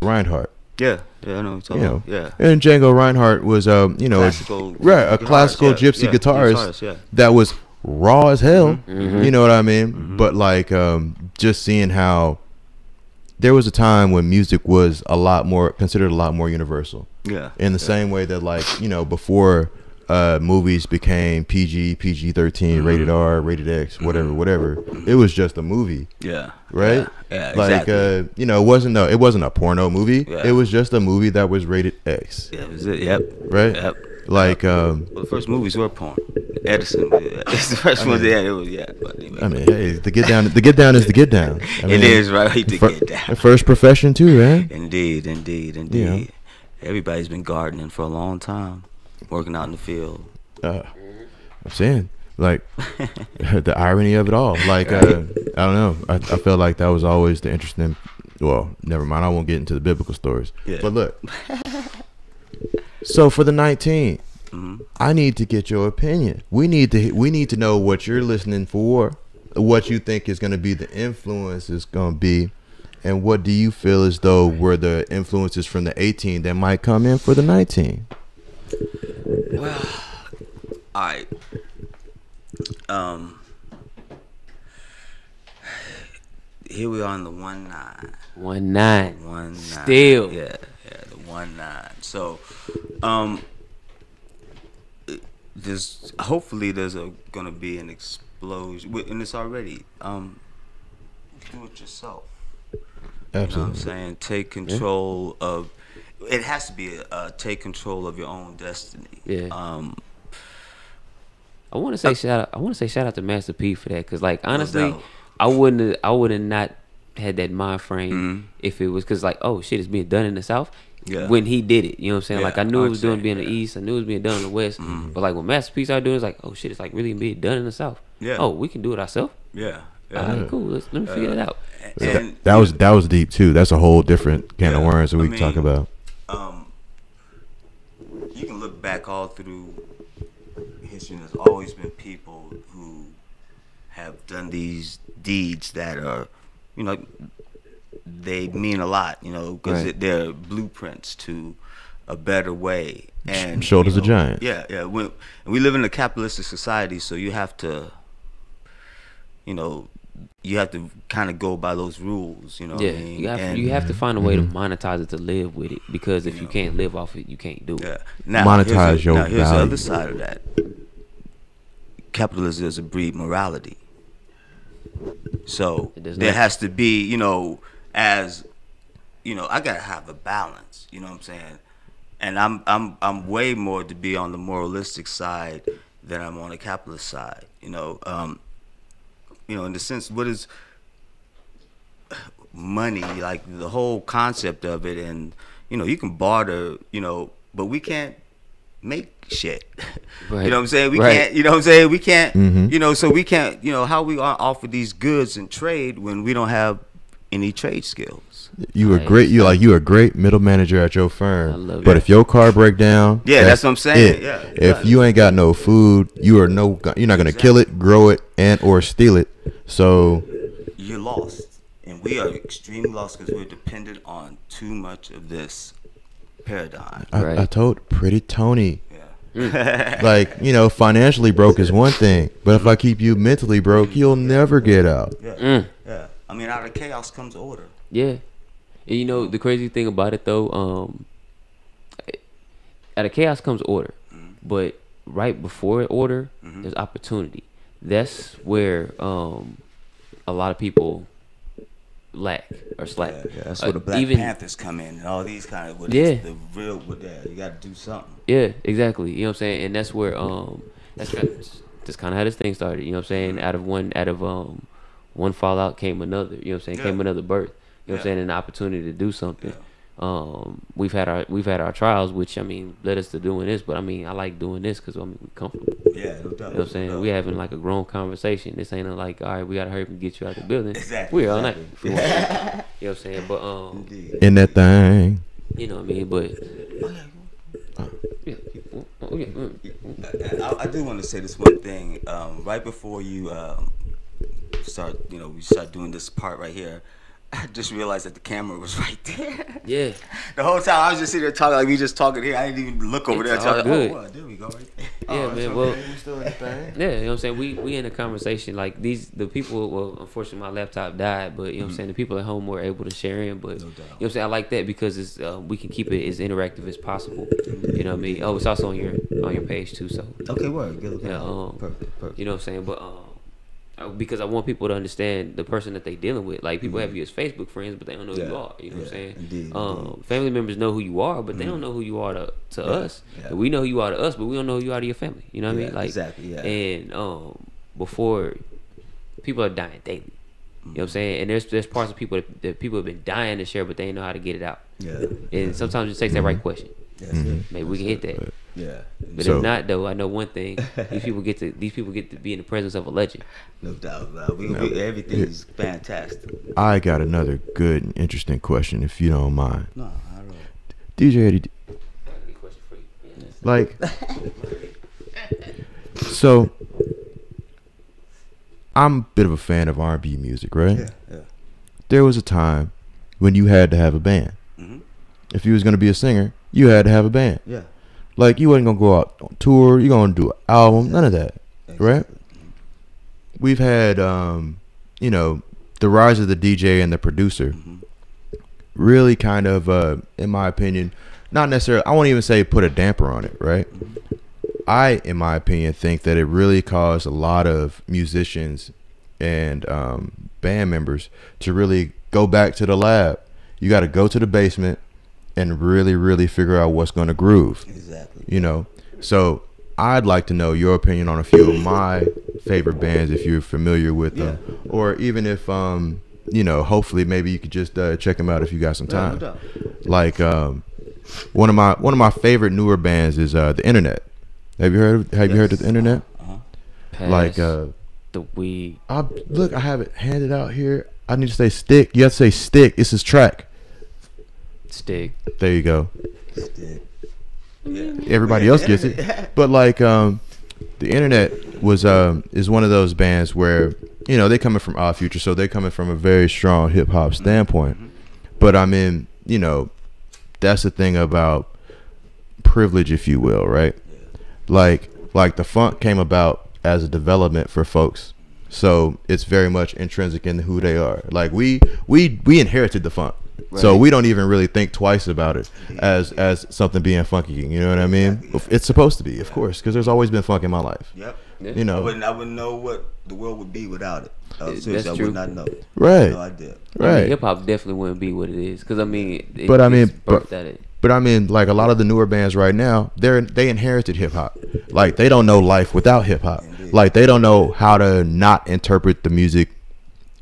Reinhardt. Yeah, I know what you're talking about. Yeah. And Django Reinhardt was Classical a classical guitarist, gypsy guitarist guitarist, yeah. that was raw as hell. You know what I mean? But like just seeing how there was a time when music was considered a lot more universal. Yeah. In the same way that, like, before movies became PG-13, rated R, rated X, whatever, it was just a movie. Yeah. Right? Yeah, like exactly. it wasn't a porno movie. Yeah. It was just a movie that was rated X. Yeah, that was it. Yep. Right? Yep. Like Well, the first movies were porn. Edison. It's the first one they had. It was But anyway. I mean, hey, the get down is the get down. I mean, it is right to get down. The first profession too, man. Indeed. Yeah. Everybody's been gardening for a long time, working out in the field. I'm saying, like, the irony of it all. Like, I don't know. I felt like that was always the interesting. Well, never mind. I won't get into the biblical stories. Yeah. But look. So for the 19, I need to get your opinion. We need to know what you're listening for. what you think is going to be the influence is going to be, and what do you feel as though were the influences from the 18 that might come in for the 19? Well, all right. Here we are on the 1-9. 1-9. 1-9. Still. Yeah, the 1-9. So, there's hopefully gonna be an explosion, and it's already. Do it yourself. Absolutely. You know what I'm saying? Take control of. It has to be take control of your own destiny. Yeah. I want to say shout out to Master P for that, because like honestly, No I wouldn't have not had that mind frame if it was because like, oh shit, it's being done in the South. Yeah. When he did it, you know what I'm saying? Yeah, Like I knew it was doing 100%, being in the East, I knew it was being done in the West, but like when Master P started doing it, it's like, oh shit, it's like really being done in the South. Yeah. Oh, we can do it ourselves. Yeah. All right, cool. Let me figure it out. And That was deep too. That's a whole different can of worms that we can talk about. You can look back all through history, and there's always been people who have done these deeds that are, you know, they mean a lot, you know, because Right. they're blueprints to a better way. And Shoulders you of know, giants. Yeah. We live in a capitalistic society, so you have to, you know, you have to kind of go by those rules, you know. Yeah, what I mean? you have to find a way to monetize it to live with it, because if you can't live off it, you can't do it. Yeah. Now, Monetize your here's the value. other side of that. Capitalism doesn't breed morality. So It does there not. has to be, you know, as you know, I gotta have a balance. You know what I'm saying? And I'm way more to be on the moralistic side than I'm on the capitalist side. You know, in the sense, what is money? Like the whole concept of it, and you know, you can barter, you know, but we can't make shit. Right. You know what I'm saying? We Right. can't. You know what I'm saying? We can't. You know, so we can't. You know, how we gonna offer these goods and trade when we don't have any trade skills? You a great middle manager at your firm. I love but it. if your car break down, Yeah, that's what I'm saying. Yeah. If you ain't got no food, you're not gonna kill it, grow it, and or steal it. So You're lost, and we are extremely lost because we're dependent on too much of this paradigm. Right. I told Pretty Tony, Yeah. like, you know, financially broke is one thing, but if I keep you mentally broke, you'll never get out. Yeah. Yeah. I mean, out of chaos comes order. Yeah. And you know the crazy thing about it though, out of chaos comes order, but right before order, there's opportunity. That's where a lot of people lack or slack. Yeah, that's where the Black Panthers come in and all these kind of the real with that. You got to do something. Yeah, exactly. You know what I'm saying? And that's where that's kind of how this thing started. You know what I'm saying? Out of one fallout came another. You know what I'm saying? Yeah. Came another birth. You know what I'm saying? An opportunity to do something. We've had our trials, which I mean led us to doing this. But I mean I like doing this because I mean we're comfortable. Yeah, no doubt. You know what I'm saying? We having like a grown conversation. This ain't like, all right, we gotta hurry up and get you out the building. Exactly. We're all night. If we want to. You know what I'm saying? But Indeed. In that thing. you know what I mean? But I do want to say this one thing. Right before you we start doing this part right here, I just realized that the camera was right there. yeah. The whole time I was just sitting there talking like we just talking here. I didn't even look over It's there. all good. Oh, wow, there we go. Right there. Yeah, man. Well, still in the thing? yeah, you know what I'm saying? We in a conversation like the people, well, unfortunately my laptop died, but you know what I'm saying, the people at home were able to share in, but you know what I'm saying, I like that because it's we can keep it as interactive as possible. You know what I mean? Oh, it's also on your page too, so Okay, word. Good. yeah, Perfect. you know what I'm saying? But because I want people to understand the person that they dealing with. Like people have you as Facebook friends, but they don't know who you are. You know what I'm saying? Indeed. Family members know who you are, but they don't know who you are to us. Yeah. And we know who you are to us, but we don't know who you are to your family. You know what I mean? Like exactly. Yeah. And before, people are dying daily. You know what I'm saying? And there's parts of people that people have been dying to share, but they ain't know how to get it out. Yeah. And sometimes it takes that right question. That's it. Maybe we can hit that. Yeah. But So- if not, though, I know one thing: these people get to be in the presence of a legend. No doubt. Everything's fantastic. I got another good and interesting question, if you don't mind. No, I don't. DJ Eddie, like, so I'm a bit of a fan of R&B music, right? Yeah. There was a time when you had to have a band. Mhm. If you was gonna be a singer, you had to have a band. Yeah. Like you wasn't gonna go out on tour. You gonna do an album? None of that, right? We've had, you know, the rise of the DJ and the producer. Really, kind of, in my opinion, not necessarily. I won't even say put a damper on it, right? I, in my opinion, think that it really caused a lot of musicians and band members to really go back to the lab. You got to go to the basement and really, really figure out what's going to groove. Exactly. You know, so I'd like to know your opinion on a few of my favorite bands if you're familiar with them, or even if you know, hopefully maybe you could just check them out if you got some time. No doubt. Like one of my favorite newer bands is the Internet. Have you heard of the Internet? Like the weed. Look, I have it handed out here. I need to say stick. You have to say stick. It's his track. Stick. There you go. Yeah. Everybody else gets it. But like the Internet was is one of those bands where, you know, they coming from Odd Future, so they're coming from a very strong hip hop standpoint. But I mean, you know, that's the thing about privilege, if you will, right? Like the funk came about as a development for folks, so it's very much intrinsic in who they are. Like we inherited the funk, so we don't even really think twice about it as something being funky. You know what I mean? It's supposed to be, of course, because there's always been funk in my life. Yep. You know, I wouldn't know what the world would be without it. Seriously, That's I true. would not know. right? No idea. Right. Hip hop definitely wouldn't be what it is, because I mean, But I mean, it's birthed at it. But I mean, like a lot of the newer bands right now, they inherited hip hop. Like they don't know life without hip hop. Like they don't know how to not interpret the music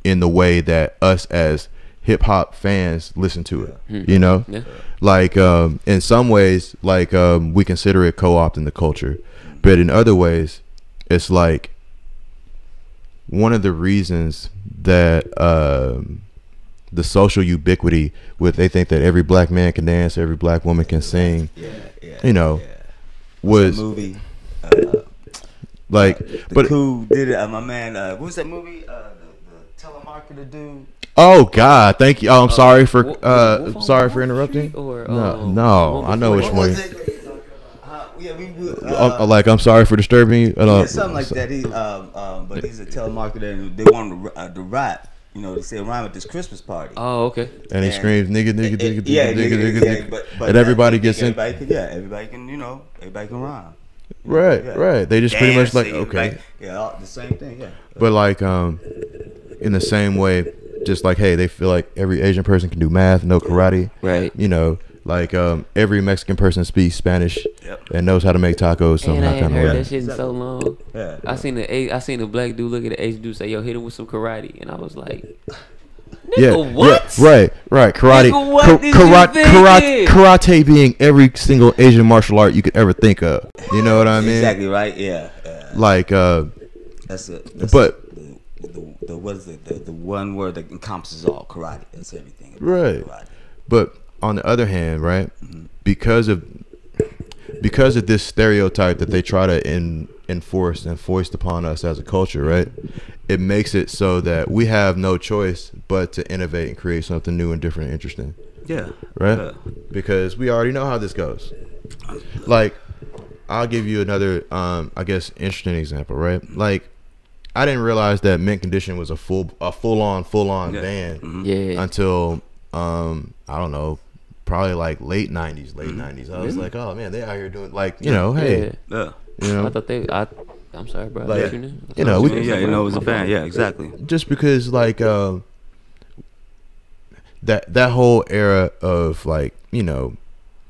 in the way that us as hip hop fans listen to it. You know, like in some ways, like we consider it co-opting the culture, but in other ways, it's like one of the reasons that the social ubiquity with they think that every black man can dance, every black woman can sing, you know, was movie. Like, but who did it? My man, what was that movie? The telemarketer dude. Oh God, thank you. Oh, I'm sorry for interrupting. Or, no, I know which one. Yeah, Like I'm sorry for disturbing you. Something like that. He, but he's a telemarketer, and they want to rap. You know, they say rhyme at this Christmas party. Oh, okay. And he screams nigga, nigga, but and everybody gets in. Everybody can rhyme. Right. They just pretty much like, okay. The same thing. Yeah. But like, in the same way, just like, hey, they feel like every Asian person can do math, know karate. Right. You know, like every Mexican person speaks Spanish and knows how to make tacos somehow. And I ain't heard of way. that shit in so long. Yeah. I seen a black dude look at the Asian dude say, "Yo, hit him with some karate," and I was like, what? Yeah, right. Karate, Nigga, what did you think? karate being every single Asian martial art you could ever think of. You know what I mean? Exactly right. Yeah. Like, That's but the what is it? The one word that encompasses all karate. That's everything. Right. Karate. But on the other hand, right, because of this stereotype that they try to enforce and foist upon us as a culture, right, it makes it so that we have no choice but to innovate and create something new and different and interesting. Yeah. Right? Yeah. Because we already know how this goes. Like, I'll give you another, I guess, interesting example, right? Like, I didn't realize that Mint Condition was a full on band until I don't know, probably like late 90s. I was like, oh man, they out here doing like, you know, hey, you know, I thought I'm sorry, bro. Like, You you know, we, it was a band. Yeah, exactly. Just because like that whole era of like, you know,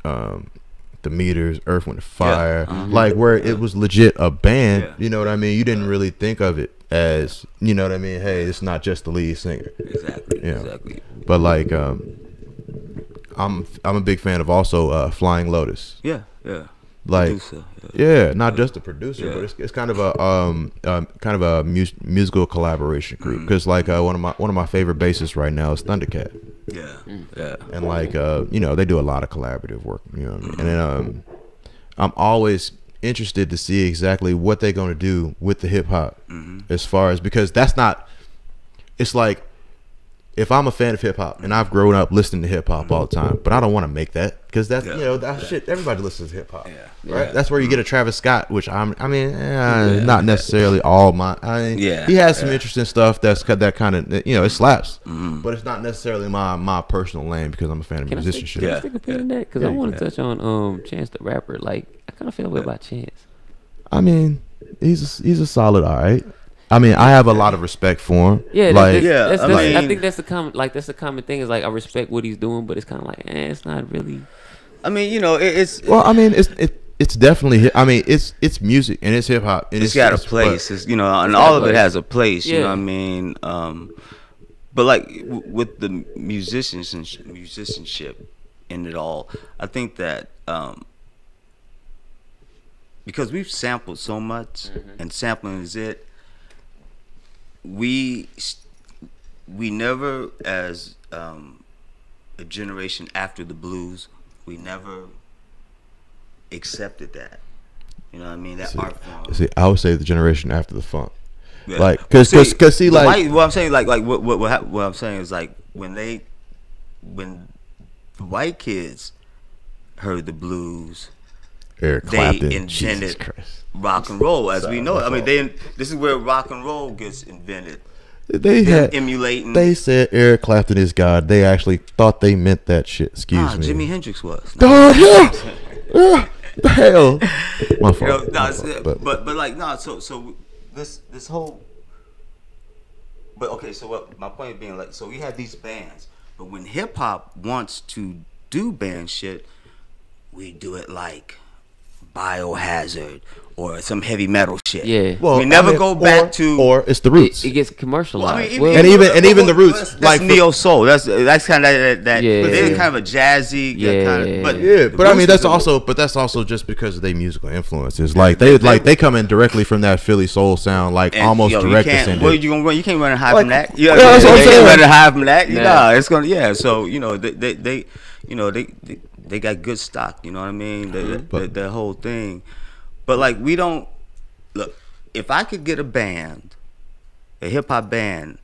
the Meters, Earth, Wind, Fire, like where it was legit a band. You know what I mean? You didn't really think of it as, you know what I mean? Hey, it's not just the lead singer. Exactly. You know? Exactly. But like, I'm a big fan of also Flying Lotus. Yeah. Like, Producer, not just a producer, but it's kind of a musical collaboration group. Because like one of my favorite bassists right now is Thundercat. Yeah. And like you know, they do a lot of collaborative work. You know what I mean? And then I'm always interested to see exactly what they're going to do with the hip hop, as far as, because that's not. It's like, if I'm a fan of hip hop and I've grown up listening to hip hop all the time, but I don't want to make that, because that's that shit. Everybody listens to hip hop, right? That's where you get a Travis Scott, which not necessarily all my. He has some interesting stuff that kind of it slaps, but it's not necessarily my personal lane because I'm a fan of musicianship. Can I stick a pin in that? Because I want to touch on Chance the Rapper. Like, I kind of feel way about Chance. I mean, he's a solid, all right. I mean, I have a lot of respect for him. Yeah, like, I think that's the common thing. Is like, I respect what he's doing, but it's kind of like, it's not really. I mean, it's. Well, I mean, it's definitely. I mean, it's music and it's hip hop. It's got a place. It's, and all of it has a place. You know what I mean? But like with the musicianship in it all, I think that because we've sampled so much, and sampling is it. We never, as a generation after the blues, we never accepted that. You know what I mean? That art form. See, I would say the generation after the funk. Yeah. Like, cause like what I'm saying, like what I'm saying is like when the white kids heard the blues, Eric Clapton, they invented rock and roll as we know it. I mean, this is where rock and roll gets invented. They had emulating. They said Eric Clapton is God. They actually thought they meant that shit. Excuse me. Jimi Hendrix was. The hell. My fault. But like so this whole. But okay, so what my point being, like, so we have these bands, but when hip hop wants to do band shit, we do it like Biohazard or some heavy metal shit. Yeah. Well, we never go back to, or it's the Roots. It gets commercialized. Well, even the Roots, that's like neo soul. That's kind of that. Yeah. But they're kind of a jazzy. But I mean that's also just because of their musical influences. Like they come in directly from that Philly soul sound, like almost direct descendant. Well, you gonna run? You can't run high from that. Yeah, that's what I'm saying. Run high from that. Nah, it's gonna. So they got good stock. You know what I mean? The whole thing. But like we don't look. If I could get a hip hop band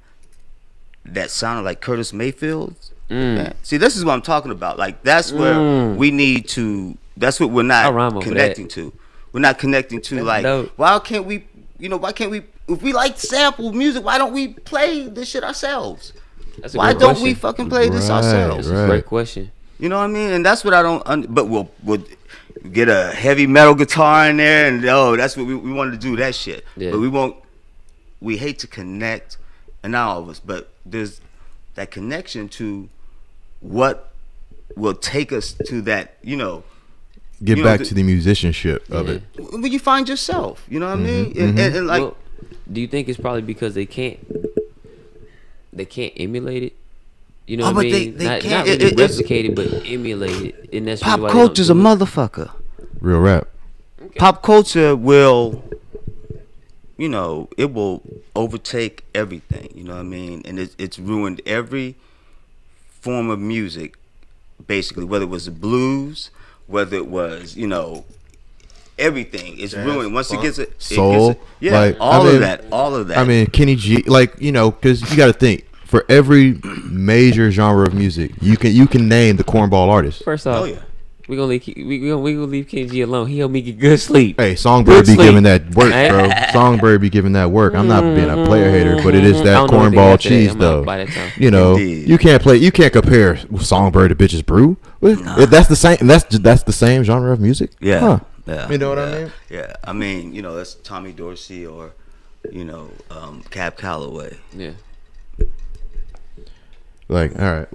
that sounded like Curtis Mayfield's, see, this is what I'm talking about. Like that's where we need to. That's what we're not connecting to. We're not connecting to. That's like dope. Why can't we? If we like sample music, why don't we play this shit ourselves? Why don't we fucking play this ourselves? That's a great question. You know what I mean? And that's what I don't. But we'll get a heavy metal guitar in there, and that's what we wanted to do, that shit. Yeah. But we won't. We hate to connect, and not all of us, but there's that connection to what will take us to that. Get back to the musicianship of it. When you find yourself, you know what I mean? And like, well, do you think it's probably because they can't emulate it? You know what I mean? They can't. Not really replicate it, but emulate it. And that's pop culture's a motherfucker. Real rap. Okay. Pop culture will, it will overtake everything. You know what I mean? And it's ruined every form of music, basically. Whether it was the blues, whether it was, everything. It's ruined once it gets it. Soul. All of that. I mean, Kenny G, because you got to think. For every major genre of music, you can name the cornball artist. First off, we gonna leave Kenny G alone. He helped me get good sleep. Hey, Songbird be giving that work, bro. Songbird be giving that work. I'm not being a player hater, but it is that cornball cheese, though. You can't compare Songbird to Bitches Brew. That's the same. That's the same genre of music. Yeah. Huh. Yeah. You know what I mean? Yeah. I mean, that's Tommy Dorsey or, Cab Calloway. Yeah. Like, all right,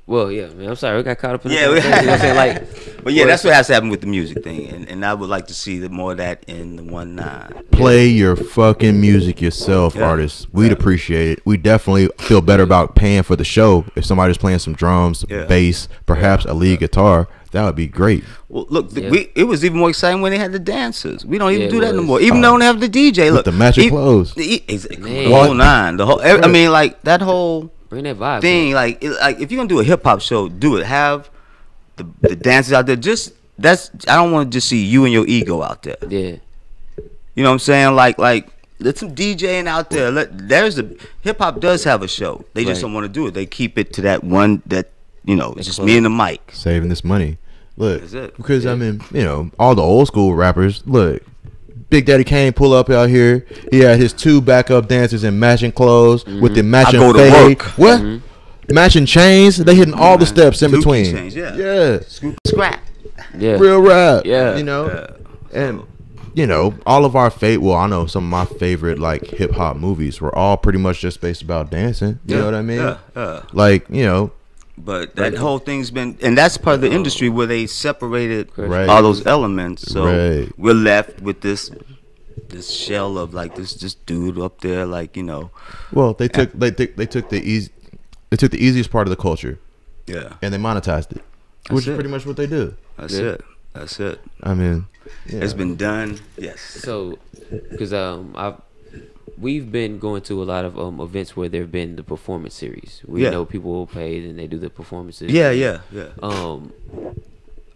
well, yeah, man. I'm sorry, we got caught up in the conversation. You know what I'm saying? But yeah, that's what has to happen with the music thing, and I would like to see more of that in the 1-9. Play your fucking music yourself, artists. We'd appreciate it. We definitely feel better about paying for the show if somebody's playing some drums, bass, perhaps a lead guitar. That would be great. Well, look, it was even more exciting when they had the dancers. We don't even do that no more. Even though they have the DJ. Look, with the matching clothes. The whole 9. The whole. I mean, like that whole. Bring that vibe. Thing, like if you're gonna do a hip hop show, do it. Have the dancers out there. Just I don't want to just see you and your ego out there. Yeah. You know what I'm saying? Like let some DJing out there. Hip hop does have a show. They just Right. don't want to do it. They keep it to that one that it's just close. me and the mic. Saving this money. Look, That's it. because I mean, all the old school rappers. Look, Big Daddy Kane pull up out here. He had his 2 backup dancers in matching clothes with the matching I go to fade. work. What? Matching chains. They hitting all the steps in Dookie between. chains, yeah. Yeah. Scrap. Yeah. Real rap. Yeah. And all of our I know some of my favorite like hip hop movies were all pretty much just based about dancing. You know what I mean? Yeah. Like, But that whole thing's been, and that's part of the industry where they separated Right. all those elements. So Right. we're left with this shell of like this dude up there, like well, they took the easiest part of the culture yeah. and they monetized it, which is pretty much what they do. That's Yeah. it. I mean, It's been done. Yes. So, because we've been going to a lot of events where there've been the performance series. We Yeah. know people will pay and they do the performances. Yeah.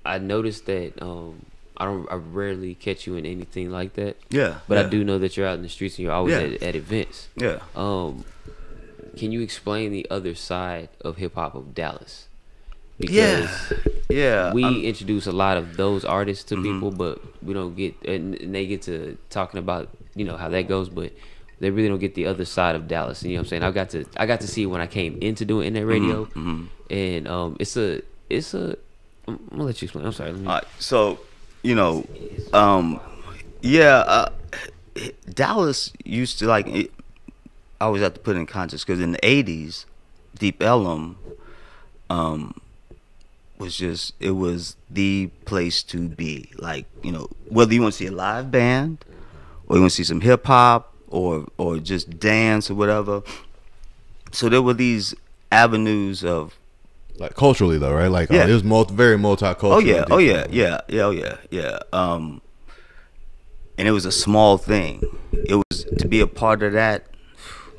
I noticed that I rarely catch you in anything like that. Yeah. But yeah. I do know that you're out in the streets and you're always Yeah. at events. Yeah. Can you explain the other side of hip hop of Dallas? Yeah. Yeah. We introduce a lot of those artists to people, but we don't get, and they get to talking about how that goes, but they really don't get the other side of Dallas. You know what I'm saying? I got to see it when I came into doing internet radio, and it's a. I'm gonna let you explain. I'm sorry. All right. So Dallas used to I always have to put it in context because in the '80s, Deep Ellum, it was the place to be. Like whether you want to see a live band, or you want to see some hip hop, or just dance or whatever. So there were these avenues of like culturally though, right? Like, Yeah. it was very multicultural. Oh yeah. And it was a small thing. It was to be a part of that.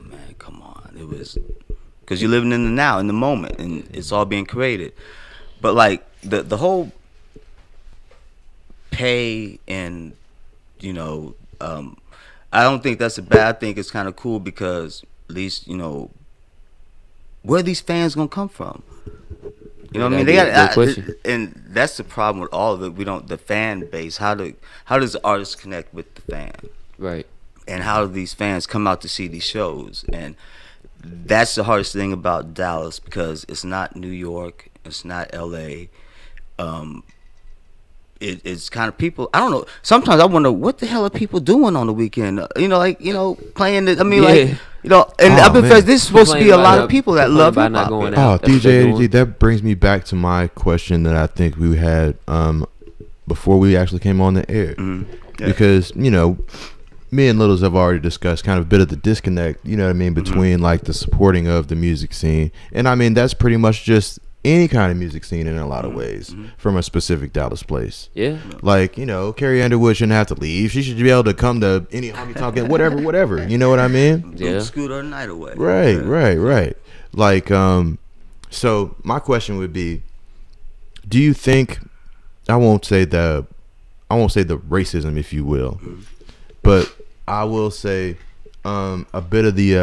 Man, come on. It was because you're living in the now, in the moment, and it's all being created. But like the whole pay and I don't think that's a bad thing. It's kind of cool because at least where are these fans gonna come from? You know what I mean? They got and that's the problem with all of it. We don't the fan base. How does the artist connect with the fan? Right. And how do these fans come out to see these shows? And that's the hardest thing about Dallas because it's not New York, it's not LA. It's kind of people. I don't know. Sometimes I wonder what the hell are people doing on the weekend. Playing. And I've been man. this is supposed to be a lot of people that love hip not hop. going Oh, out. That's what they're DJ, doing. that brings me back to my question that I think we had before we actually came on the air. Yeah. Because, me and Littles have already discussed kind of a bit of the disconnect, you know what I mean, between like the supporting of the music scene. And I mean, that's pretty much just any kind of music scene in a lot of ways from a specific Dallas place. Yeah. Like, Carrie Underwood shouldn't have to leave. She should be able to come to any honky tonk, whatever. You know what I mean? Yeah. Scooter night away. Right. Like, so my question would be, do you think, I won't say the racism, if you will, but I will say a bit of the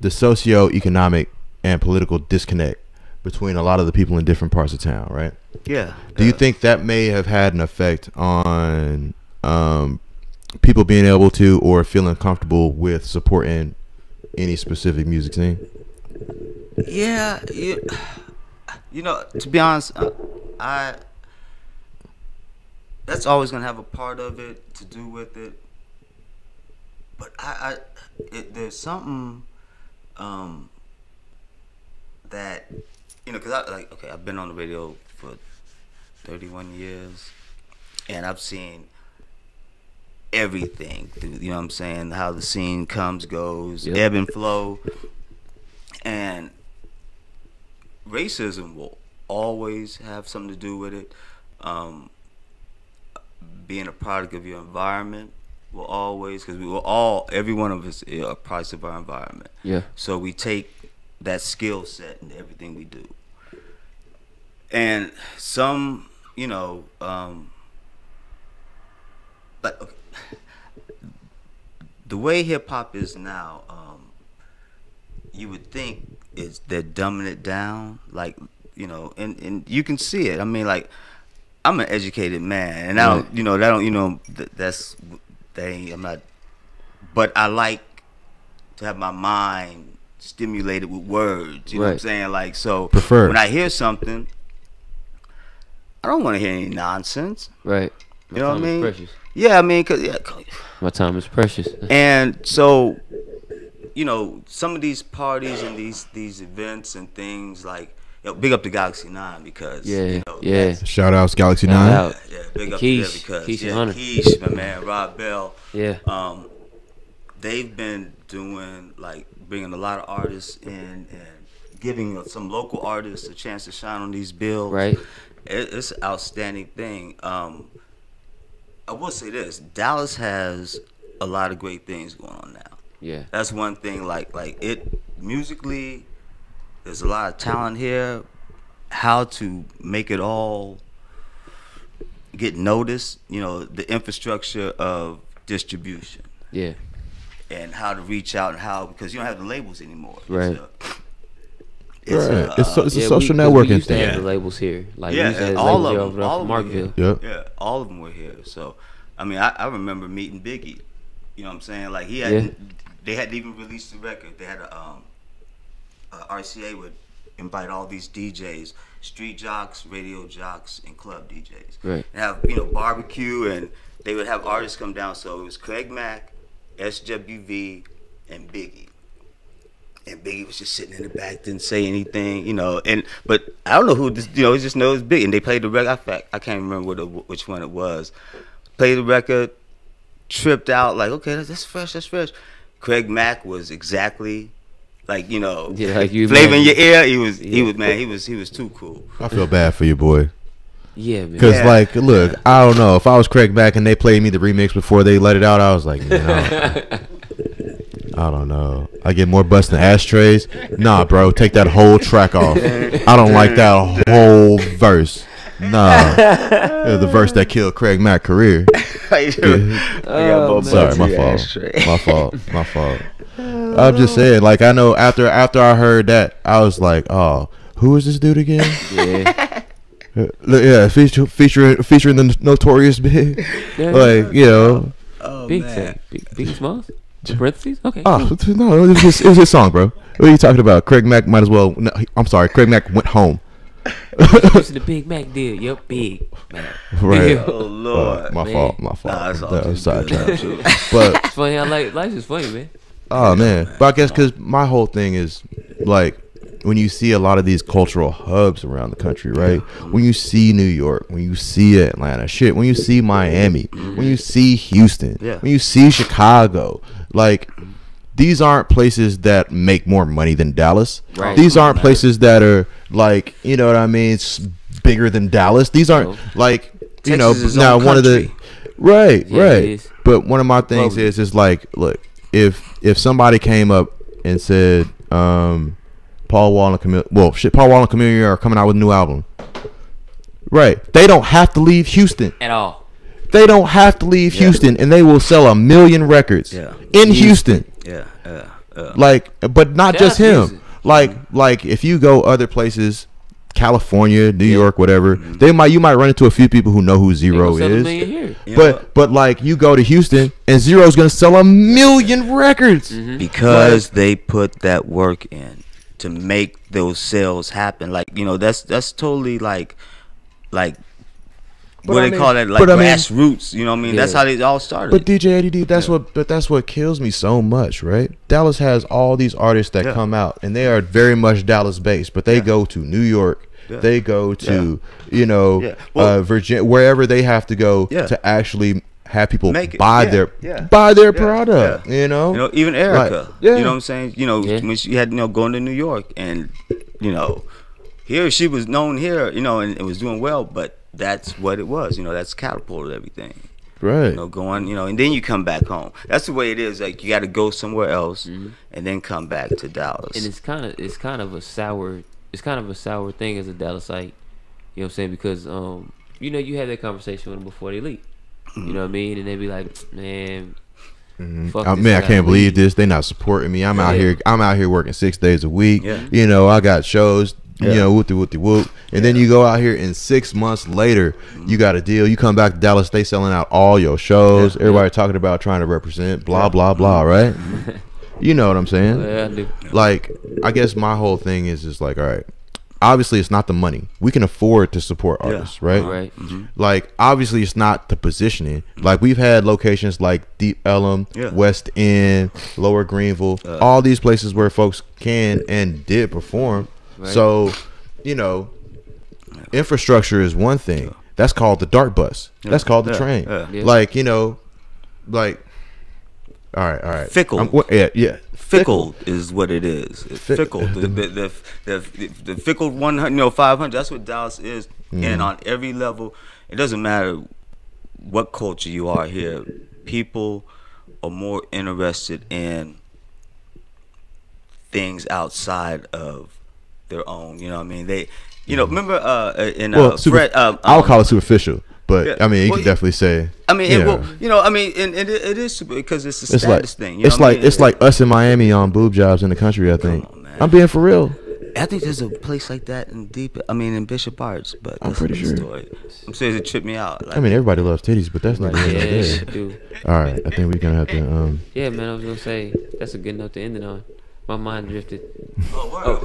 socioeconomic and political disconnect between a lot of the people in different parts of town, right? Yeah. Do you think that may have had an effect on people being able to or feeling comfortable with supporting any specific music scene? Yeah. To be honest, that's always gonna have a part of it to do with it. But there's something that because I've been on the radio for 31 years, and I've seen everything through. You know what I'm saying? How the scene comes, goes, Yep. ebb and flow, and racism will always have something to do with it. Being a product of your environment will always, because every one of us are a product of our environment. Yeah. So we take that skill set in everything we do. And some you know, like the way hip hop is now, you would think they're dumbing it down, like, you know, and you can see it. I mean, like, I'm an educated man, and I don't, you know, I'm not, but I like to have my mind stimulated with words. You know what I'm saying? Like, so when I hear something, I don't want to hear any nonsense. Right. You know what I mean? Precious. Yeah, I mean, My time is precious. And so, you know, some of these parties and these events and things, like, you know, big up to Galaxy 9 because, you know, shout outs Galaxy 9. Yeah, big up Keish, to them because Keish, my man, Rob Bell. Yeah. They've been doing, like, bringing a lot of artists in and giving some local artists a chance to shine on these bills. Right. It's an outstanding thing. I will say this: Dallas has a lot of great things going on now. Yeah. That's one thing. Like it musically, there's a lot of talent here. How to make it all get noticed? You know, the infrastructure of distribution. Yeah. And how to reach out and how, because you don't have the labels anymore. Right. It's a social we networking used to thing. have the labels here. Like, we Yeah, used to have all labels of them. over All from of them were Markville. here. Yep. Yeah, all of them were here. So, I mean, I remember meeting Biggie. You know what I'm saying? Like, he had, they hadn't even released the record. They had RCA would invite all these DJs, street jocks, radio jocks, and club DJs. Right. And have, you know, barbecue, and they would have artists come down. So it was Craig Mack, SWV, and Biggie. And Biggie was just sitting in the back, didn't say anything, you know. But I don't know who this, you know, he just knows Biggie. And they played the record. I can't remember which one it was. Played the record, tripped out, like, okay, that's fresh, that's fresh. Craig Mack was exactly like, you know, like you flavor in your ear. He was too cool. I feel bad for you, boy. Yeah, man. Because, like, look, I don't know. If I was Craig Mack and they played me the remix before they let it out, I was like, man, I don't know. I get more butts than ashtrays. Nah, bro, take that whole track off. I don't like that whole verse. Nah. The verse that killed Craig Mack's career. Sorry, my fault. I'm just saying, like, I know after I heard that, I was like, oh, who is this dude again? Yeah. Yeah, featuring the Notorious Big. Yeah. Like, you know. Oh, Big man. Big Smalls? Parentheses? Okay. Oh, no, it was his song, bro. What are you talking about? Craig Mack might as well. No, I'm sorry, Craig Mack went home. This is the Big Mac deal. Yep, Big Mac. Right. Yeah. Oh, Lord. My fault. Nah, it's all That was good. sidetracked. But It's funny. Life's just funny, man. oh man, but I guess because my whole thing is like when you see a lot of these cultural hubs around the country, right? When you see New York, when you see Atlanta, shit, when you see Miami, when you see Houston, when you see Chicago, like these aren't places that make more money than Dallas. Right. These aren't places that are like, you know what I mean, it's bigger than Dallas. These aren't like, you know, Texas is now own one of the country. right. It is. But one of my things is like, look, if somebody came up and said, Paul Wall and Chameleon are coming out with a new album, right? They don't have to leave Houston At all. They don't have to leave Houston, and they will sell 1 million records in Houston. Like, but not Shout just out to him. Houston. Like if you go other places, California, New York, whatever, you might run into a few people who know who Zero They gonna sell a is. million here. But like you go to Houston and Zero's gonna sell 1 million records Because they put that work in to make those sales happen. Like, you know, that's totally like what they call that, like grassroots. You know what I mean? That's how they all started. But DJ ADD, that's what kills me so much, right? Dallas has all these artists that come out, and they are very much Dallas based, but they go to New York. They go to Virginia, wherever they have to go to actually have people buy their product. You know, even Erica. Like, you know what I'm saying? You know, when she had going to New York, and you know, here she was known here, you know, and it was doing well, but that's what it was. You know, that's catapulted everything. Right. You know, going, you know, and then you come back home. That's the way it is. Like, you got to go somewhere else and then come back to Dallas. And it's kind of a sour thing as a Dallasite. You know what I'm saying? Because you know, you had that conversation with them before they leave. You know what I mean? And they be like, man. Fuck this, Man, I can't believe leave. this. They not supporting me. I'm out here working 6 days a week. Yeah. You know, I got shows. You know, whoop. And then you go out here, and 6 months later, you got a deal. You come back to Dallas, they selling out all your shows. Everybody talking about trying to represent, blah blah blah. Right? You know what I'm saying? Yeah, I do. Like, I guess my whole thing is just like, all right. Obviously, it's not the money. We can afford to support artists, right? Right. Like, obviously, it's not the positioning. Like, we've had locations like Deep Ellum, West End, Lower Greenville, all these places where folks can and did perform. Right. So, you know, infrastructure is one thing. That's called the DART bus. That's called the train. Like, you know, like, all right. Fickle. Yeah. Fickle is what it is. It's fickle. The fickle 100, 500. That's what Dallas is. And on every level, it doesn't matter what culture you are here. People are more interested in things outside of their own. You know what I mean? They, you know, remember Fred. I would call it superficial. But Yeah. I mean, you Well, can definitely say. I mean, you it know, will, you know, I mean, and it is super because it's a it's status like thing. You know it's what I like mean? it's like us in Miami on boob jobs in the country. I think on, man. I'm being for real. I think there's a place like that in in Bishop Arts, but I'm that's pretty another sure. story. I'm serious, it tripped me out. Like, I mean, everybody loves titties, but that's not the end of the Yeah, day. dude. All right, I think we're gonna have to. Yeah, man. I was gonna say that's a good note to end it on. My mind drifted. All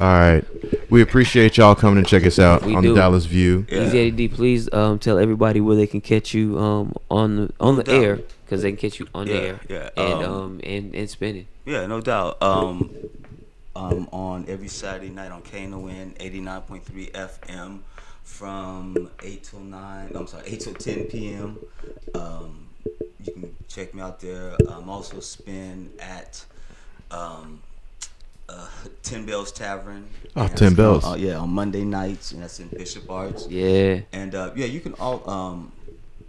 right, we appreciate y'all coming and check us out We on do. the Dallas View. Easy AD, please tell everybody where they can catch you on the air, because they can catch you on the air and spinning. Yeah, no doubt. On every Saturday night on KNON 89.3 FM from 8 till 10 p.m. You can check me out there. I'm also spin at 10 Bells Tavern. Oh, And 10 Bells. on Monday nights, and that's in Bishop Arts. Yeah. And you can all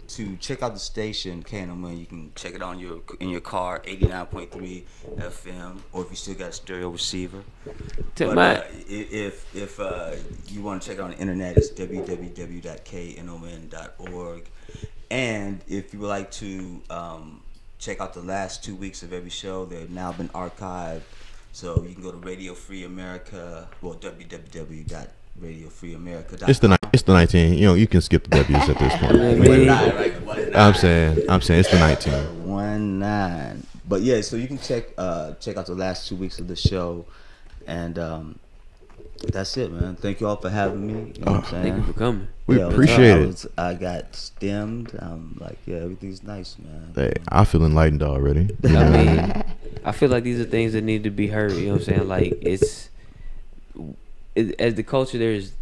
to check out the station KNON. You can check it on in your car, 89.3 FM, or if you still got a stereo receiver. But if you want to check it on the internet, it's www.knon.org. And if you would like to check out the last 2 weeks of every show, they've now been archived. So you can go to Radio Free America, www.radiofreeamerica.com. It's the 19. You know, you can skip the W's at this point. I'm saying it's the 19. 19. But yeah, so you can check out the last 2 weeks of the show, and that's it, man. Thank you all for having me. You know what I'm saying? Thank you for coming. We appreciate it. I got stemmed. Everything's nice, man. Hey, I feel enlightened already. You I know? mean, I feel like these are things that need to be heard. You know what I'm saying? Like as the culture,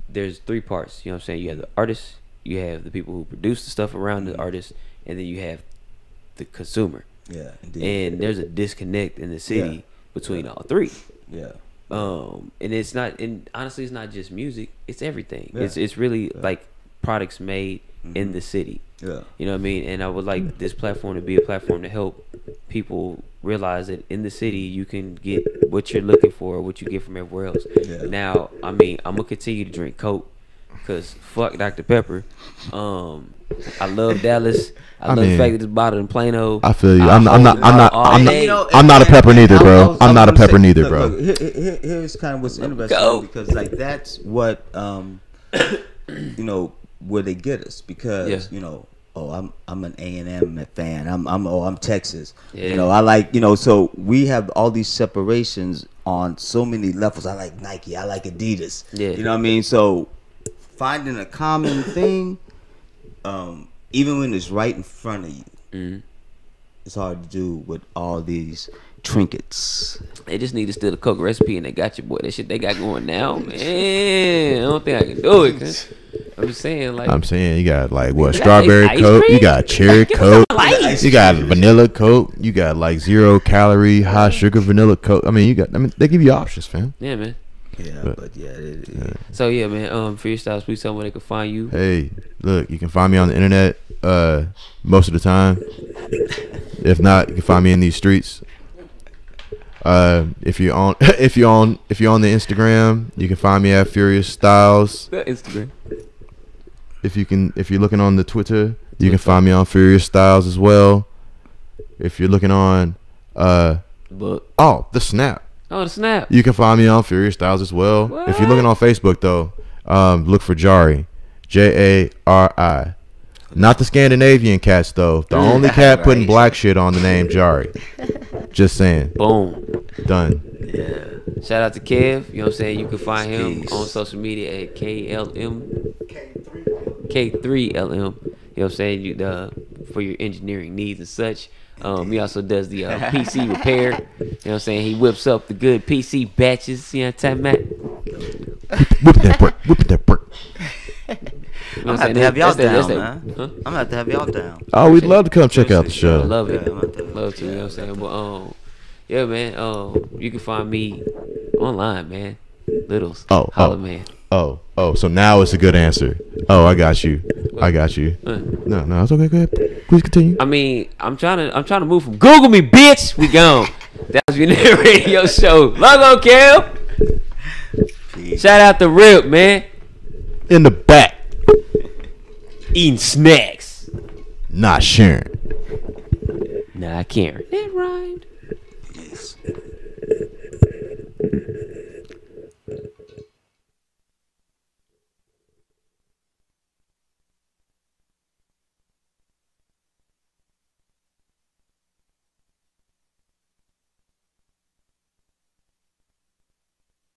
there's three parts. You know what I'm saying? You have the artists, you have the people who produce the stuff around the artist, and then you have the consumer. Yeah, indeed. And there's a disconnect in the city between all three. Yeah. And it's not, and honestly, it's not just music. It's everything. Yeah. It's really like products made in the city. Yeah. You know what I mean? And I would like this platform to be a platform to help people realize that in the city you can get what you're looking for, what you get from everywhere else. Yeah. Now, I mean, I'm gonna continue to drink Coke, cause fuck Dr. Pepper. I love Dallas. I love the fact that it's bottled in Plano. I feel you. I'm not a pepper neither, bro. I'm not a pepper neither, bro. Look, here's kind of what's interesting, because like that's what where they get us, because I'm an A&M fan. I'm Texas. Yeah. I like so we have all these separations on so many levels. I like Nike. I like Adidas. Yeah. You know what I mean? So finding a common thing, even when it's right in front of you, it's hard to do with all these trinkets. They just need to steal the Coke recipe and they got your boy. That shit they got going now, man. I don't think I can do it. Cause I'm just saying, like, you got like what, strawberry ice Coke, cream? you got cherry Coke, ice you got vanilla Coke, you got like 0 calorie, high sugar vanilla Coke. I mean, they give you options, fam. yeah, man. Yeah, So yeah, man. Freestyles, please tell me where they can find you. Hey, look, you can find me on the internet most of the time. If not, you can find me in these streets. If you're on the Instagram, you can find me at Furious Styles. Instagram. If you're looking on the Twitter, you can find me on Furious Styles as well. If you're looking on the Snap. Oh, the Snap. You can find me on Furious Styles as well. What? If you're looking on Facebook though, look for Jari, Jari. Not the Scandinavian cats though. The only cat putting black shit on the name Jari. Just saying. Boom. Done. Yeah. Shout out to Kev. You know what I'm saying? You can find him Peace. on social media at K3LM. You know what I'm saying? For your engineering needs and such. He also does the PC repair. You know what I'm saying? He whips up the good PC batches. You know what I'm talking about? Whip that brick. You I'm know what gonna have to have y'all down, man. Huh? I'm gonna have to have y'all down. Oh, we'd love to come check out the I show. love it. Yeah, I'm gonna have to- Love to, you know what I'm saying? But yeah, man. You can find me online, man. Littles. Holla, man. Oh, so now it's a good answer. Oh, I got you. No, it's okay. Go ahead. Please continue. I mean, I'm trying to move from Google me, bitch. We gone. That was your new radio show. Logo Kev. Shout out to Rip, man. In the back, Eating snacks. not sharing. Nah, I can't. That rhymed.